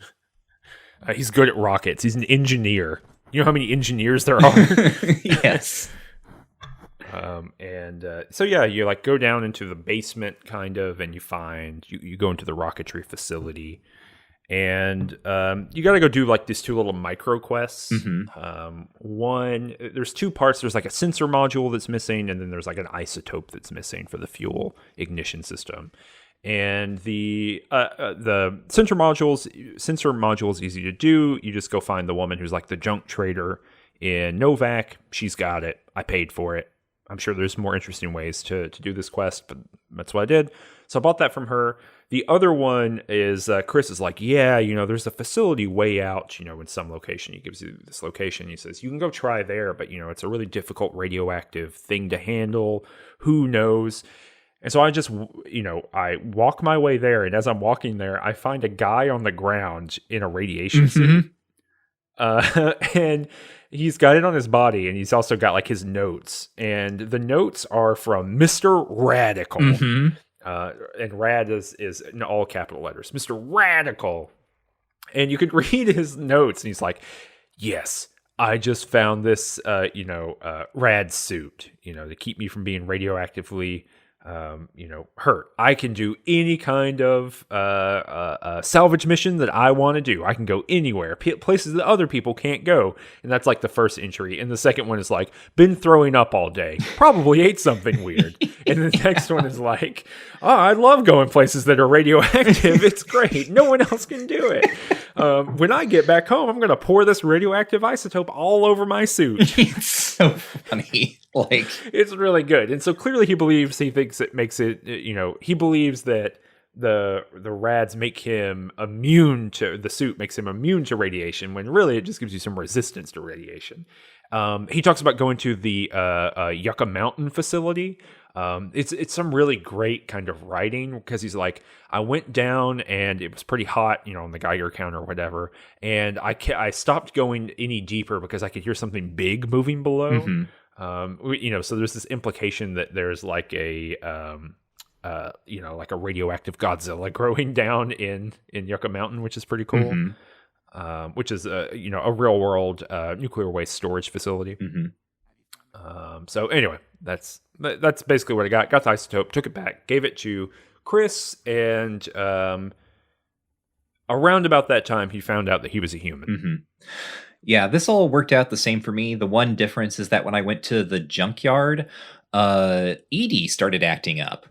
Speaker 1: He's good at rockets. He's an engineer. You know how many engineers there are?
Speaker 2: Yes.
Speaker 1: So yeah, you like go down into the basement kind of, and you go into the rocketry facility, and you got to go do like these two little micro quests. One, there's two parts. There's like a sensor module that's missing, and then there's like an isotope that's missing for the fuel ignition system. And the sensor module is easy to do. You just go find the woman who's like the junk trader in Novac. She's got it. I paid for it. I'm sure there's more interesting ways to do this quest, but that's what I did. So I bought that from her. The other one is Chris is like, yeah, there's a facility way out, in some location. He gives you this location. He says, you can go try there, but, it's a really difficult radioactive thing to handle. Who knows? And so I just, I walk my way there. And as I'm walking there, I find a guy on the ground in a radiation suit. And he's got it on his body. And he's also got like his notes. And the notes are from Mr. Radical. And Rad is in all capital letters. Mr. Radical. And you could read his notes. And he's like, yes, I just found this, rad suit, to keep me from being radioactively hurt. I can do any kind of salvage mission that I want to do. I can go anywhere, places that other people can't go. And that's like the first entry. And the second one is like, been throwing up all day. Probably ate something weird. And the next one is like, oh, I love going places that are radioactive. It's great. No one else can do it. When I get back home, I'm going to pour this radioactive isotope all over my suit.
Speaker 2: It's so funny. Like,
Speaker 1: it's really good. And so clearly he thinks it makes it, he believes that the rads make him immune to, the suit makes him immune to radiation, when really it just gives you some resistance to radiation. He talks about going to the Yucca Mountain facility. It's some really great kind of writing, because he's like, I went down and it was pretty hot, on the Geiger counter or whatever. And I stopped going any deeper because I could hear something big moving below.
Speaker 2: mm-hmm.
Speaker 1: So there's this implication that there's like a like a radioactive Godzilla growing down in Yucca Mountain, which is pretty cool.
Speaker 2: Mm-hmm.
Speaker 1: Which is a real world nuclear waste storage facility.
Speaker 2: Mm-hmm.
Speaker 1: So anyway, that's basically what I got. Got the isotope, took it back, gave it to Chris, and around about that time, he found out that he was a human.
Speaker 2: Mm-hmm. Yeah, this all worked out the same for me. The one difference is that when I went to the junkyard, Edie started acting up.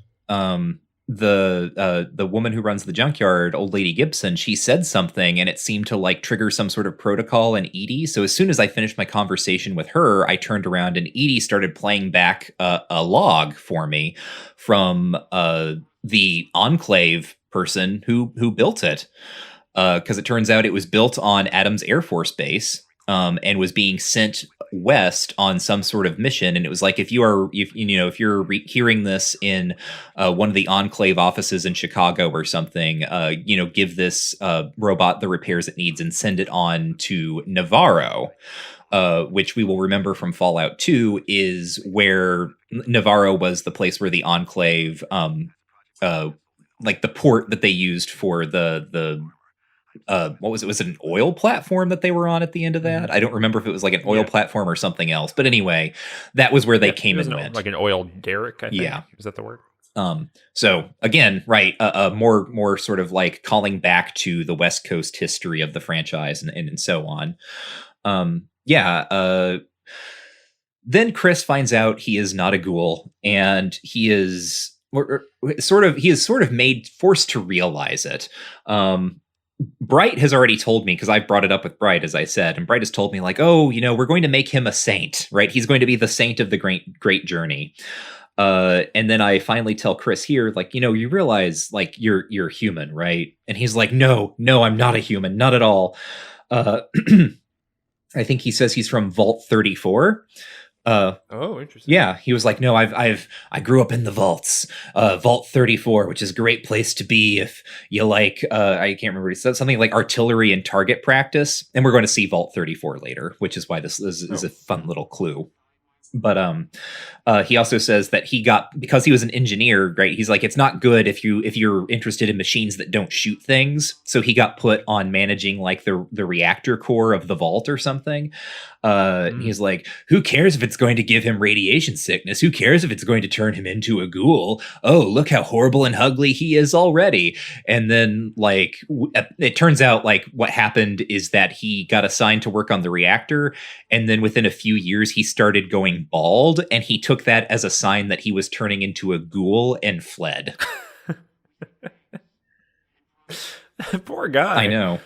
Speaker 2: The woman who runs the junkyard, old lady Gibson, she said something and it seemed to like trigger some sort of protocol in Edie. So as soon as I finished my conversation with her, I turned around and Edie started playing back a log for me from the Enclave person who built it. Because it turns out it was built on Adams Air Force Base, and was being sent west on some sort of mission. And it was like, if you're hearing this in one of the Enclave offices in Chicago or something, give this robot the repairs it needs and send it on to Navarro. Which we will remember from Fallout 2 is where Navarro was the place where the Enclave, like the port that they used for the what was it? Was it an oil platform that they were on at the end of that? I don't remember if it was like an oil platform or something else. But anyway, that was where they came and went.
Speaker 1: Like an oil derrick, I think.
Speaker 2: Yeah.
Speaker 1: Is that the word?
Speaker 2: So again, right, more sort of like calling back to the West Coast history of the franchise and so on. Then Chris finds out he is not a ghoul, and he is sort of made forced to realize it. Bright has already told me, because I've brought it up with Bright, as I said, and Bright has told me like, oh, we're going to make him a saint, right? He's going to be the saint of the great journey. And then I finally tell Chris here, like, you realize like you're human, right? And he's like, no, I'm not a human, not at all. I think he says he's from Vault 34.
Speaker 1: Oh, interesting.
Speaker 2: Yeah, he was like, no, I grew up in the vaults, Vault 34, which is a great place to be if you like, I can't remember, he said something like artillery and target practice. And we're going to see Vault 34 later, which is why this is a fun little clue. But he also says that because he was an engineer, right? He's like, it's not good if you're interested in machines that don't shoot things. So he got put on managing like the reactor core of the vault or something. He's like, who cares if it's going to give him radiation sickness? Who cares if it's going to turn him into a ghoul? Oh, look how horrible and ugly he is already. And then like, it turns out like what happened is that he got assigned to work on the reactor. And then within a few years, he started going bald, and he took that as a sign that he was turning into a ghoul and fled.
Speaker 1: Poor guy.
Speaker 2: I know.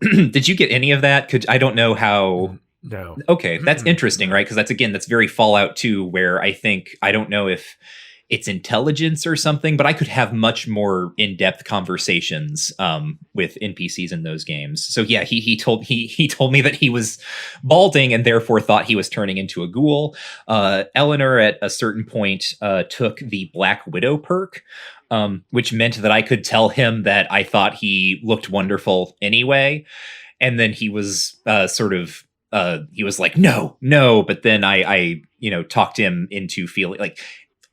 Speaker 2: Did you get any of that? I don't know how.
Speaker 1: No.
Speaker 2: Okay, that's interesting, right? Because that's very Fallout 2, where I don't know if it's intelligence or something, but I could have much more in-depth conversations with NPCs in those games. So yeah, he told me that he was balding and therefore thought he was turning into a ghoul. Eleanor at a certain point took the Black Widow perk, which meant that I could tell him that I thought he looked wonderful anyway. And then he was he was like, no. But then I talked him into feeling like,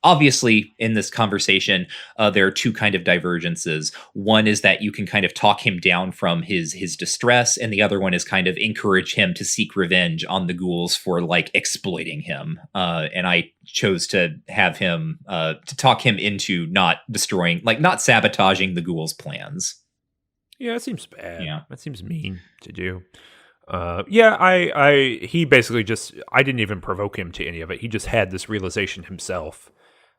Speaker 2: obviously in this conversation, there are two kind of divergences. One is that you can kind of talk him down from his distress, and the other one is kind of encourage him to seek revenge on the ghouls for like exploiting him. And I chose to have him to talk him into not destroying, like not sabotaging the ghouls' plans.
Speaker 1: Yeah, that seems bad.
Speaker 2: Yeah,
Speaker 1: that seems mean to do. He basically just, I didn't even provoke him to any of it. He just had this realization himself,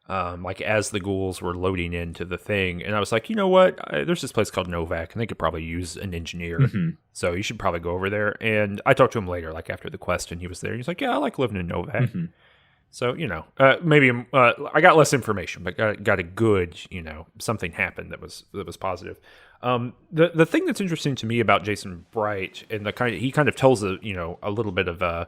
Speaker 1: like as the ghouls were loading into the thing. And I was like, you know what? There's this place called Novac, and they could probably use an engineer.
Speaker 2: Mm-hmm.
Speaker 1: So you should probably go over there. And I talked to him later, like after the quest, and he was there. He's like, yeah, I like living in Novac.
Speaker 2: Mm-hmm.
Speaker 1: So, maybe I got less information, but got a good, something happened that was positive. The thing that's interesting to me about Jason Bright, and he kind of tells a little bit of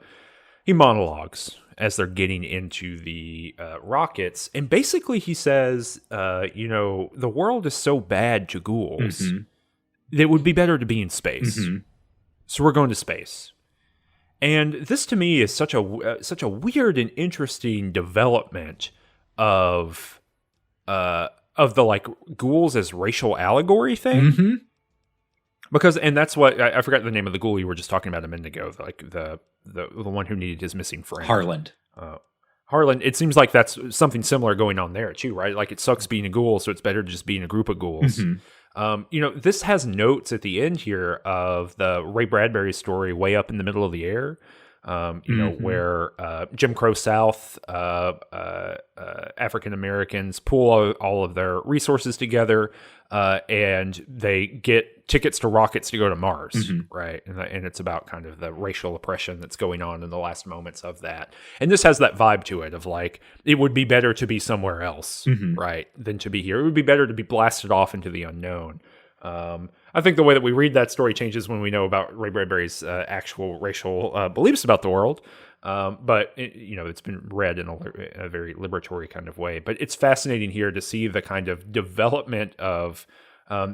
Speaker 1: he monologues as they're getting into the rockets, and basically he says, the world is so bad to ghouls that it would be better to be in space. Mm-hmm. So we're going to space. And this to me is such a weird and interesting development of the like ghouls as racial allegory thing. Mm-hmm. Because, and that's what I forgot the name of the ghoul you were just talking about a minute ago, like the one who needed his missing friend.
Speaker 2: Harland.
Speaker 1: Harland. It seems like that's something similar going on there too, right? Like it sucks being a ghoul, so it's better to just be in a group of ghouls. Mm-hmm. This has notes at the end here of the Ray Bradbury story, Way Up in the Middle of the Air. Where Jim Crow South, African Americans pull all of their resources together, and they get tickets to rockets to go to Mars, right? And it's about kind of the racial oppression that's going on in the last moments of that. And this has that vibe to it of like, it would be better to be somewhere else, right, than to be here. It would be better to be blasted off into the unknown. I think the way that we read that story changes when we know about Ray Bradbury's actual racial beliefs about the world. But it's been read in a very liberatory kind of way. But it's fascinating here to see the kind of development of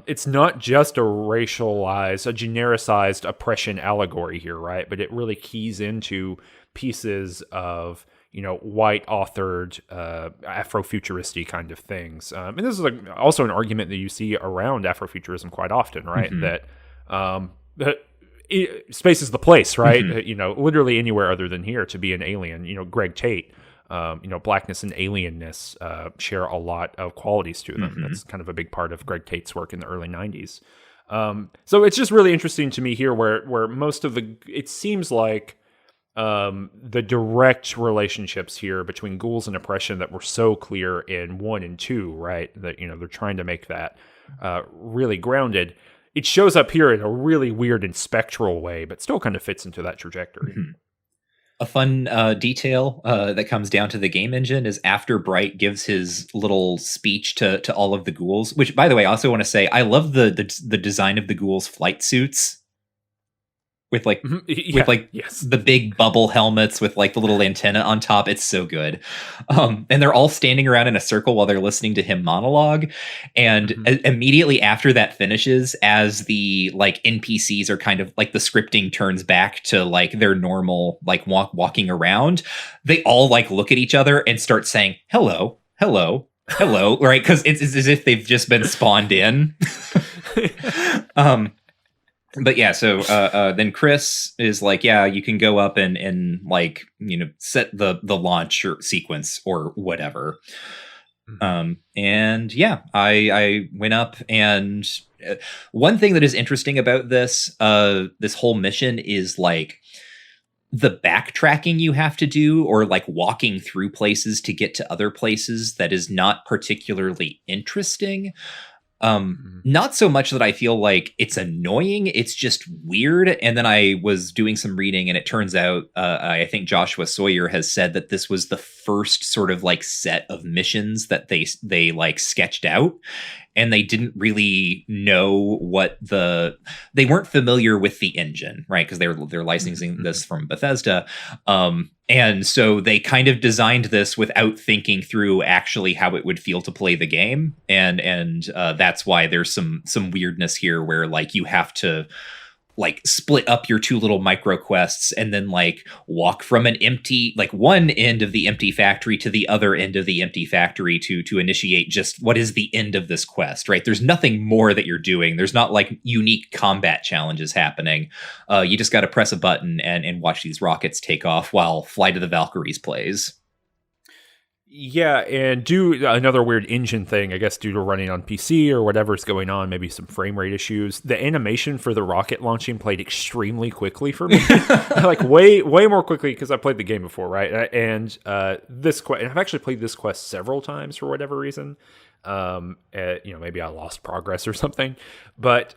Speaker 1: it's not just a racialized, a genericized oppression allegory here, right? But it really keys into pieces of white authored Afrofuturistic kind of things. And this is also an argument that you see around Afrofuturism quite often, right? Mm-hmm. That space is the place, right? Mm-hmm. Literally anywhere other than here to be an alien. Greg Tate, blackness and alienness share a lot of qualities to them. Mm-hmm. That's kind of a big part of Greg Tate's work in the early 90s. So it's just really interesting to me here where most of it seems like the direct relationships here between ghouls and oppression that were so clear in 1 and 2, right? That, they're trying to make that really grounded. It shows up here in a really weird and spectral way, but still kind of fits into that trajectory.
Speaker 2: Mm-hmm. A fun detail that comes down to the game engine is after Bright gives his little speech to all of the ghouls, which, by the way, I also want to say, I love the design of the ghouls' flight suits. With the big bubble helmets with like the little antenna on top. It's so good. And they're all standing around in a circle while they're listening to him monologue. And immediately after that finishes, as the like NPCs are kind of like the scripting turns back to like their normal, like walking around, they all like look at each other and start saying, hello, hello, hello. Right. Cause it's as if they've just been spawned in. But yeah, so then Chris is like, yeah, you can go up and like, set the launch sequence or whatever. And yeah, I went up, and one thing that is interesting about this whole mission is like the backtracking you have to do, or like walking through places to get to other places, that is not particularly interesting. Not so much that I feel like it's annoying, it's just weird. And then I was doing some reading, and it turns out I think Joshua Sawyer has said that this was the first sort of like set of missions that they like sketched out, and they didn't really know they weren't familiar with the engine, right? Because they're licensing this from Bethesda. And so they kind of designed this without thinking through actually how it would feel to play the game. And that's why there's some weirdness here where like you have to like split up your two little micro quests and then like walk from an empty, like one end of the empty factory to the other end of the empty factory to initiate just what is the end of this quest, right? There's nothing more that you're doing. There's not like unique combat challenges happening. You just got to press a button and watch these rockets take off while Flight of the Valkyries plays.
Speaker 1: Yeah, and do another weird engine thing, I guess, due to running on PC or whatever's going on, maybe some frame rate issues. The animation for the rocket launching played extremely quickly for me, like way more quickly because I played the game before, right? And this quest, I've actually played this quest several times for whatever reason. Maybe I lost progress or something, but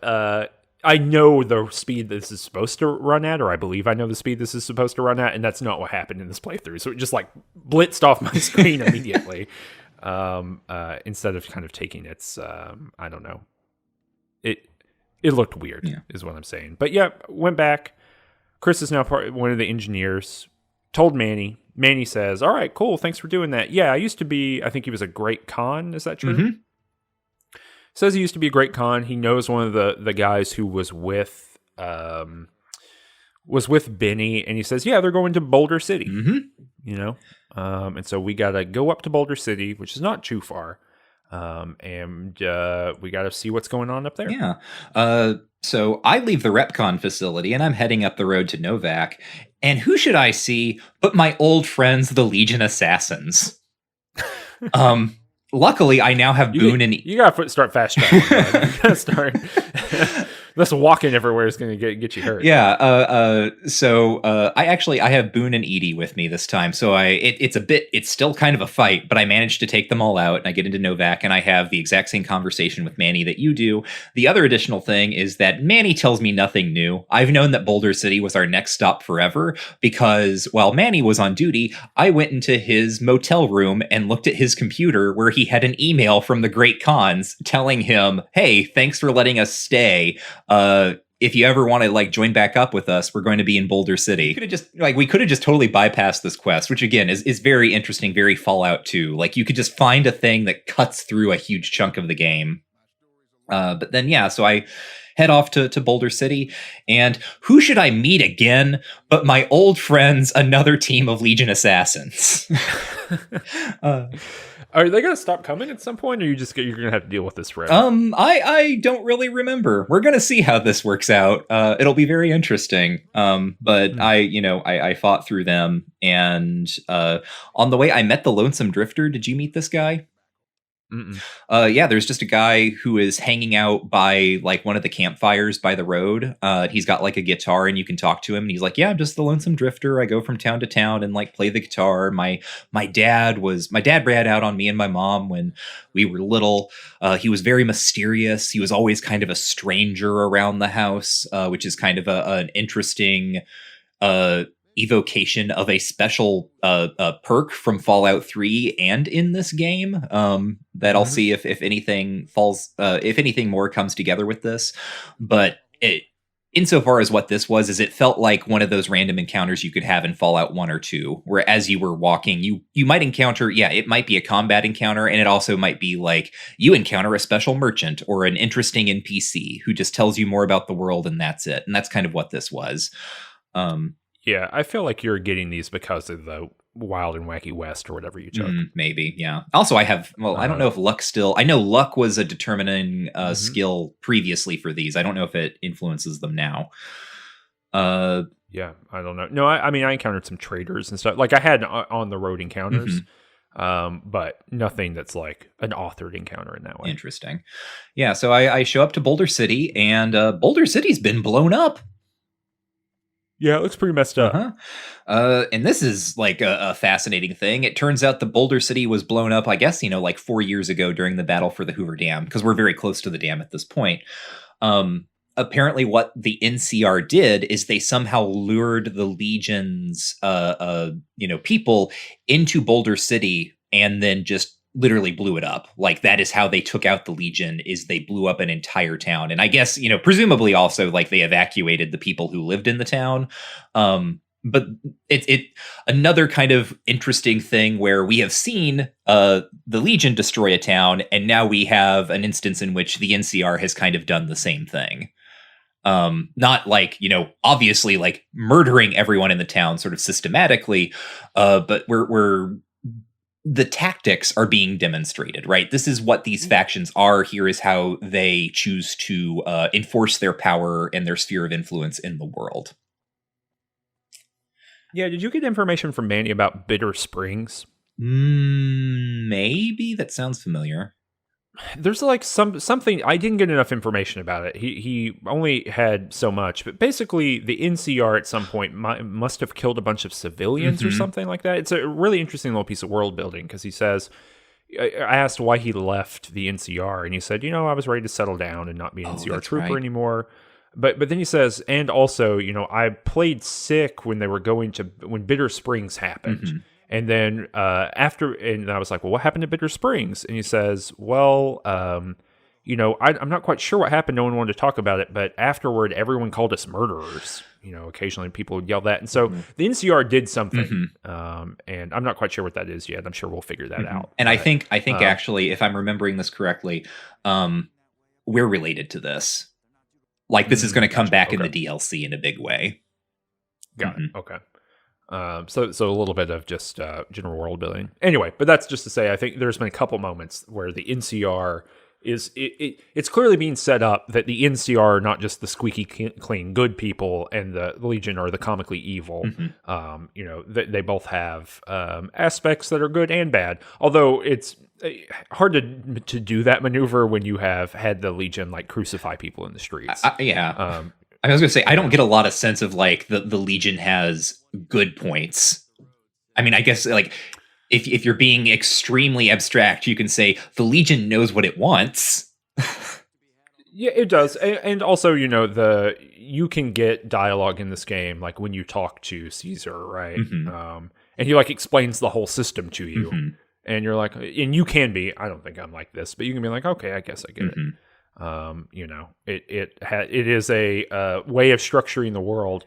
Speaker 1: I know the speed this is supposed to run at, or I believe I know the speed this is supposed to run at, and that's not what happened in this playthrough. So it just like blitzed off my screen immediately, instead of kind of taking its, I don't know. It looked weird, is what I'm saying. But yeah, went back. Chris is now one of the engineers. Told Manny. Manny says, "All right, cool. Thanks for doing that. Yeah, I used to be. I think he was a great con. Is that true?" Mm-hmm. Says he used to be a great con. He knows one of the guys who was with Benny, and he says, "Yeah, they're going to Boulder City." Mm-hmm. And so we gotta go up to Boulder City, which is not too far, and we gotta see what's going on up there.
Speaker 2: Yeah. So I leave the Repconn facility, and I'm heading up the road to Novac. And who should I see but my old friends, the Legion Assassins? Luckily, I now have Boone and...
Speaker 1: You gotta start fast traveling. You gotta start... This walking everywhere is going to get you hurt.
Speaker 2: Yeah. So I have Boone and Edie with me this time. So it's still kind of a fight, but I managed to take them all out, and I get into Novac, and I have the exact same conversation with Manny that you do. The other additional thing is that Manny tells me nothing new. I've known that Boulder City was our next stop forever because while Manny was on duty, I went into his motel room and looked at his computer where he had an email from the Great Cons telling him, "Hey, thanks for letting us stay. If you ever want to like join back up with us, we're going to be in Boulder City." We could have just totally bypassed this quest, which again is very interesting, very Fallout 2. Like you could just find a thing that cuts through a huge chunk of the game. But then, so I head off to Boulder City, and who should I meet again but my old friends, another team of Legion Assassins.
Speaker 1: Are they going to stop coming at some point, or you're going to have to deal with this forever?
Speaker 2: I don't really remember. We're going to see how this works out. It'll be very interesting. But I fought through them, and on the way I met the Lonesome Drifter. Did you meet this guy? There's just a guy who is hanging out by like one of the campfires by the road. He's got like a guitar, and you can talk to him, and he's like, "Yeah, I'm just the Lonesome Drifter. I go from town to town and like play the guitar. My dad ran out on me and my mom when we were little. He was very mysterious. He was always kind of a stranger around the house, which is kind of an interesting evocation of a special perk from Fallout 3 and in this game that I'll see if anything if anything more comes together with this. But insofar as what this was, is it felt like one of those random encounters you could have in Fallout 1 or 2, where as you were walking, you might encounter, it might be a combat encounter, and it also might be like you encounter a special merchant or an interesting NPC who just tells you more about the world, and that's it. And that's kind of what this was.
Speaker 1: Yeah, I feel like you're getting these because of the Wild and Wacky West or whatever you took.
Speaker 2: Maybe, yeah. Also, I don't know if luck still... I know luck was a determining skill previously for these. I don't know if it influences them now.
Speaker 1: Yeah, I don't know. No, I mean, I encountered some traders and stuff. Like, I had on-the-road encounters, but nothing that's like an authored encounter in that way.
Speaker 2: Interesting. Yeah, so I show up to Boulder City, and Boulder City's been blown up.
Speaker 1: Yeah, it looks pretty messed up.
Speaker 2: And this is like a fascinating thing. It turns out the Boulder City was blown up, I guess, like 4 years ago during the battle for the Hoover Dam, because we're very close to the dam at this point. Apparently what the NCR did is they somehow lured the Legion's, people into Boulder City and then just literally blew it up. Like that is how they took out the Legion, is they blew up an entire town. And I guess, presumably also like they evacuated the people who lived in the town. But it another kind of interesting thing where we have seen the Legion destroy a town, and now we have an instance in which the NCR has kind of done the same thing. Not like, obviously like murdering everyone in the town sort of systematically, but where the tactics are being demonstrated, right? This is what these factions are. Here is how they choose to enforce their power and their sphere of influence in the world.
Speaker 1: Yeah, did you get information from Manny about Bitter Springs?
Speaker 2: Maybe that sounds familiar.
Speaker 1: There's like something I didn't get enough information about it. He only had so much, but basically the NCR at some point must have killed a bunch of civilians or something like that. It's a really interesting little piece of world building because he says, I asked why he left the NCR, and he said, I was ready to settle down and not be an NCR trooper anymore. But then he says, and also, I played sick when when Bitter Springs happened. And then and I was like, well, what happened to Bitter Springs? And he says, well, I'm not quite sure what happened. No one wanted to talk about it. But afterward, everyone called us murderers. Occasionally people would yell that. And so the NCR did something. And I'm not quite sure what that is yet. I'm sure we'll figure that out.
Speaker 2: And I think actually, if I'm remembering this correctly, we're related to this. Like this is going to come back in the DLC in a big way.
Speaker 1: Got it. Okay. So a little bit of just general world building. Anyway, but that's just to say, I think there's been a couple moments where the NCR it's clearly being set up that the NCR are not just the squeaky clean good people and the Legion are the comically evil. They both have aspects that are good and bad. Although it's hard to do that maneuver when you have had the Legion like crucify people in the streets.
Speaker 2: I was going to say, I don't get a lot of sense of like the Legion has good points. I mean, I guess like if you're being extremely abstract, you can say the Legion knows what it wants.
Speaker 1: Yeah, it does. And also, you can get dialogue in this game, like when you talk to Caesar, right? And he like explains the whole system to you. And you're like, and you can be, I don't think I'm like this, but you can be like, okay, I guess I get it. It is a way of structuring the world,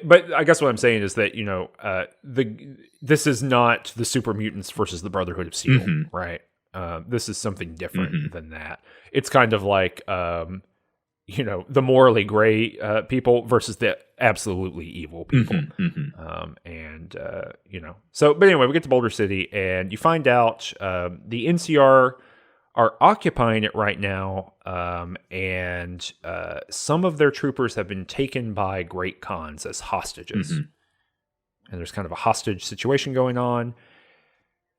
Speaker 1: but I guess what I'm saying is that, this is not the super mutants versus the Brotherhood of Steel, right? This is something different than that. It's kind of like, the morally gray people versus the absolutely evil people. But anyway, we get to Boulder City and you find out the NCR are occupying it right now, and some of their troopers have been taken by Great Khans as hostages. And there's kind of a hostage situation going on.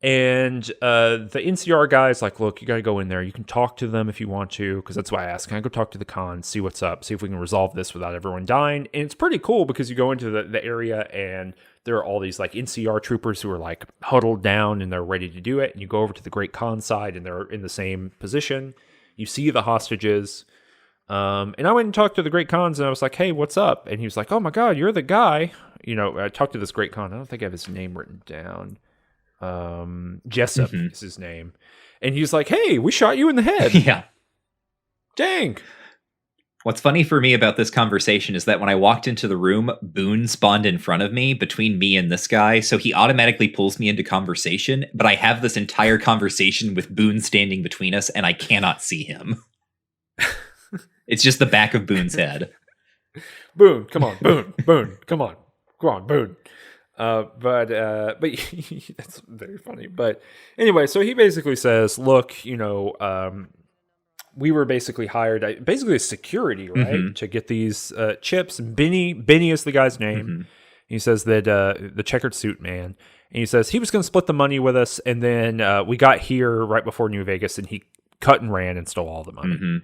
Speaker 1: And the NCR guy's like, look, you got to go in there. You can talk to them if you want to, because that's why I asked. Can I go talk to the Khans, see what's up, see if we can resolve this without everyone dying? And it's pretty cool because you go into the area and there are all these like NCR troopers who are like huddled down and they're ready to do it. And you go over to the Great Khan side and they're in the same position. You see the hostages. And I went and talked to the Great Khans and I was like, hey, what's up? And he was like, oh my God, you're the guy. I talked to this Great Khan. I don't think I have his name written down. Jessup is his name. And he's like, hey, we shot you in the head.
Speaker 2: Yeah.
Speaker 1: Dang.
Speaker 2: What's funny for me about this conversation is that when I walked into the room, Boone spawned in front of me between me and this guy. So he automatically pulls me into conversation, but I have this entire conversation with Boone standing between us and I cannot see him. It's just the back of Boone's head.
Speaker 1: Boone, come on, Boone, come on, Boone. But that's very funny. But anyway, so he basically says, look, we were basically hired, basically as security, right, to get these chips. And Benny is the guy's name. He says that the checkered suit man, and he says he was going to split the money with us, and then we got here right before New Vegas, and he cut and ran and stole all the money.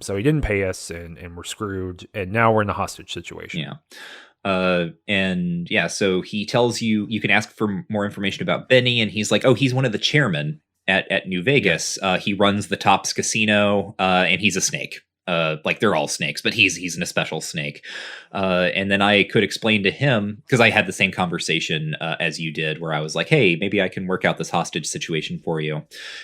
Speaker 1: So he didn't pay us, and we're screwed, and now we're in a hostage situation.
Speaker 2: So he tells you can ask for more information about Benny, and he's like, oh, he's one of the chairmen at New Vegas. He runs the Tops Casino, and he's a snake. Like they're all snakes, but he's a special snake. And then I could explain to him, because I had the same conversation as you did, where I was like, hey, maybe I can work out this hostage situation for you.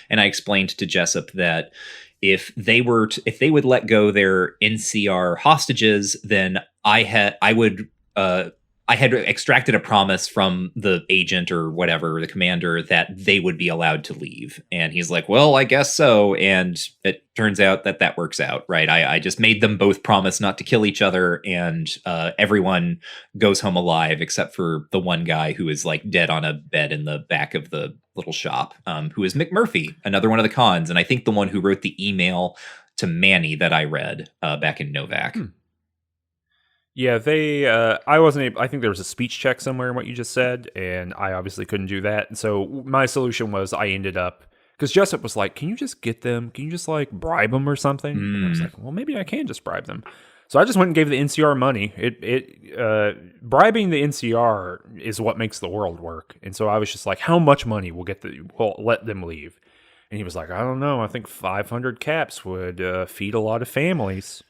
Speaker 2: And I explained to Jessup that if they would let go their NCR hostages, then I would I had extracted a promise from the agent or whatever, the commander, that they would be allowed to leave. And he's like, well, I guess so. And it turns out that works out, right? I just made them both promise not to kill each other, and everyone goes home alive except for the one guy who is like dead on a bed in the back of the little shop, who is McMurphy, another one of the cons. And I think the one who wrote the email to Manny that I read back in Novac.
Speaker 1: Yeah, they. I wasn't able. I think there was a speech check somewhere in what you just said, and I obviously couldn't do that. And so my solution was I ended up because Jessup was like, "Can you just get them? Can you just like bribe them or something?" And I was like, "Well, maybe I can just bribe them." So I just went and gave the NCR money. Bribing the NCR is what makes the world work. And so I was just like, "How much money will let them leave?" And he was like, "I don't know. I think 500 caps would feed a lot of families."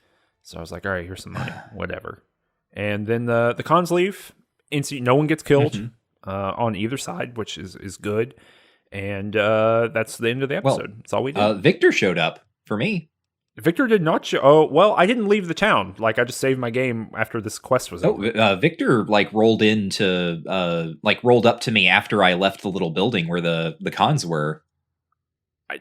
Speaker 1: So I was like, "All right, here's some money, whatever." And then the cons leave. No one gets killed on either side, which is good. And that's the end of the episode. Well, that's all we did.
Speaker 2: Victor showed up for me.
Speaker 1: Victor did not show. Oh, well, I didn't leave the town. Like, I just saved my game after this quest was over.
Speaker 2: Victor rolled up to me after I left the little building where the cons were.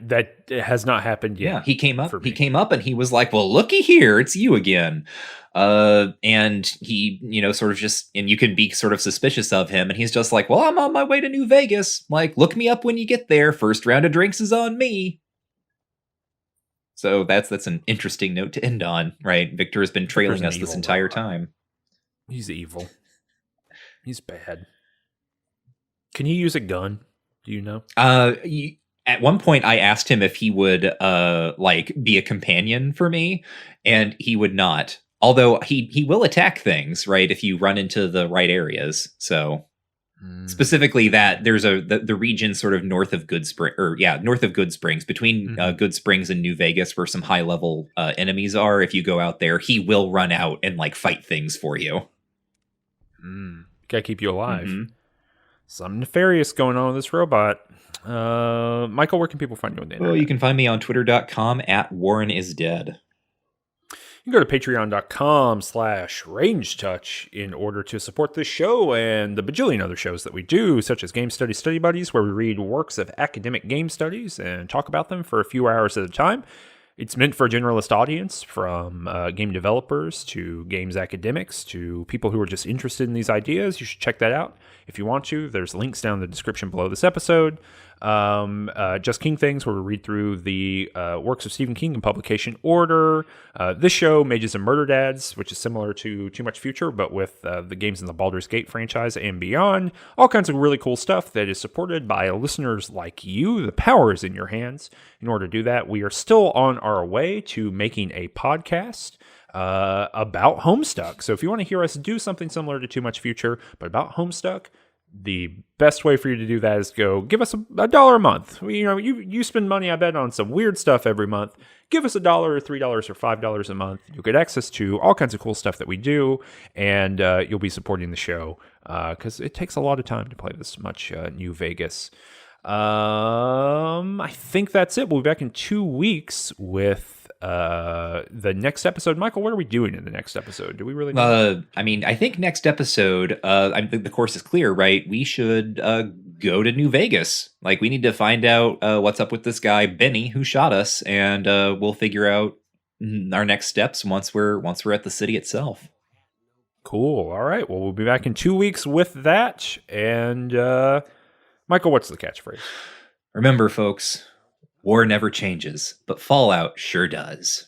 Speaker 1: That has not happened yet.
Speaker 2: Yeah, he came up. He came up and he was like, "Well, looky here, it's you again." And he, sort of just, and you can be sort of suspicious of him. And he's just like, "Well, I'm on my way to New Vegas. Like, look me up when you get there. First round of drinks is on me." So that's an interesting note to end on, right? Victor has been trailing us this entire time.
Speaker 1: He's evil. He's bad. Can he use a gun? Do you know?
Speaker 2: At one point, I asked him if he would be a companion for me, and he would not. Although he will attack things, right, if you run into the right areas. So specifically, that there's the region sort of north of Good Springs, between Good Springs and New Vegas, where some high level enemies are. If you go out there, he will run out and fight things for you.
Speaker 1: Gotta keep you alive. Something nefarious going on with this robot. Michael, where can people find you on the internet?
Speaker 2: Well, you can find me on twitter.com @WarrenIsDead.
Speaker 1: You can go to patreon.com/rangetouch in order to support this show and the bajillion other shows that we do, such as Game Study Buddies, where we read works of academic game studies and talk about them for a few hours at a time. It's meant for a generalist audience, from game developers to games academics to people who are just interested in these ideas. You should check that out if you want to. There's links down in the description below this episode. Just King Things, where we read through the works of Stephen King in publication order. This show, Mages and Murder Dads, which is similar to Too Much Future, but with the games in the Baldur's Gate franchise and beyond. All kinds of really cool stuff that is supported by listeners like you. The power is in your hands. In order to do that, we are still on our way to making a podcast about Homestuck. So if you want to hear us do something similar to Too Much Future, but about Homestuck, the best way for you to do that is go give us $1 a month. You spend money, I bet, on some weird stuff every month. Give us $1 or $3 or $5 a month. You'll get access to all kinds of cool stuff that we do, and you'll be supporting the show because it takes a lot of time to play this much New Vegas. I think that's it. We'll be back in 2 weeks with the next episode. Michael, what are we doing in the next episode? Do we really know?
Speaker 2: I think next episode, the course is clear, right? We should go to New Vegas. We need to find out what's up with this guy Benny who shot us, and we'll figure out our next steps once we're at the city itself.
Speaker 1: Cool. All right. Well, we'll be back in 2 weeks with that. And Michael, what's the catchphrase?
Speaker 2: Remember, folks, war never changes, but Fallout sure does.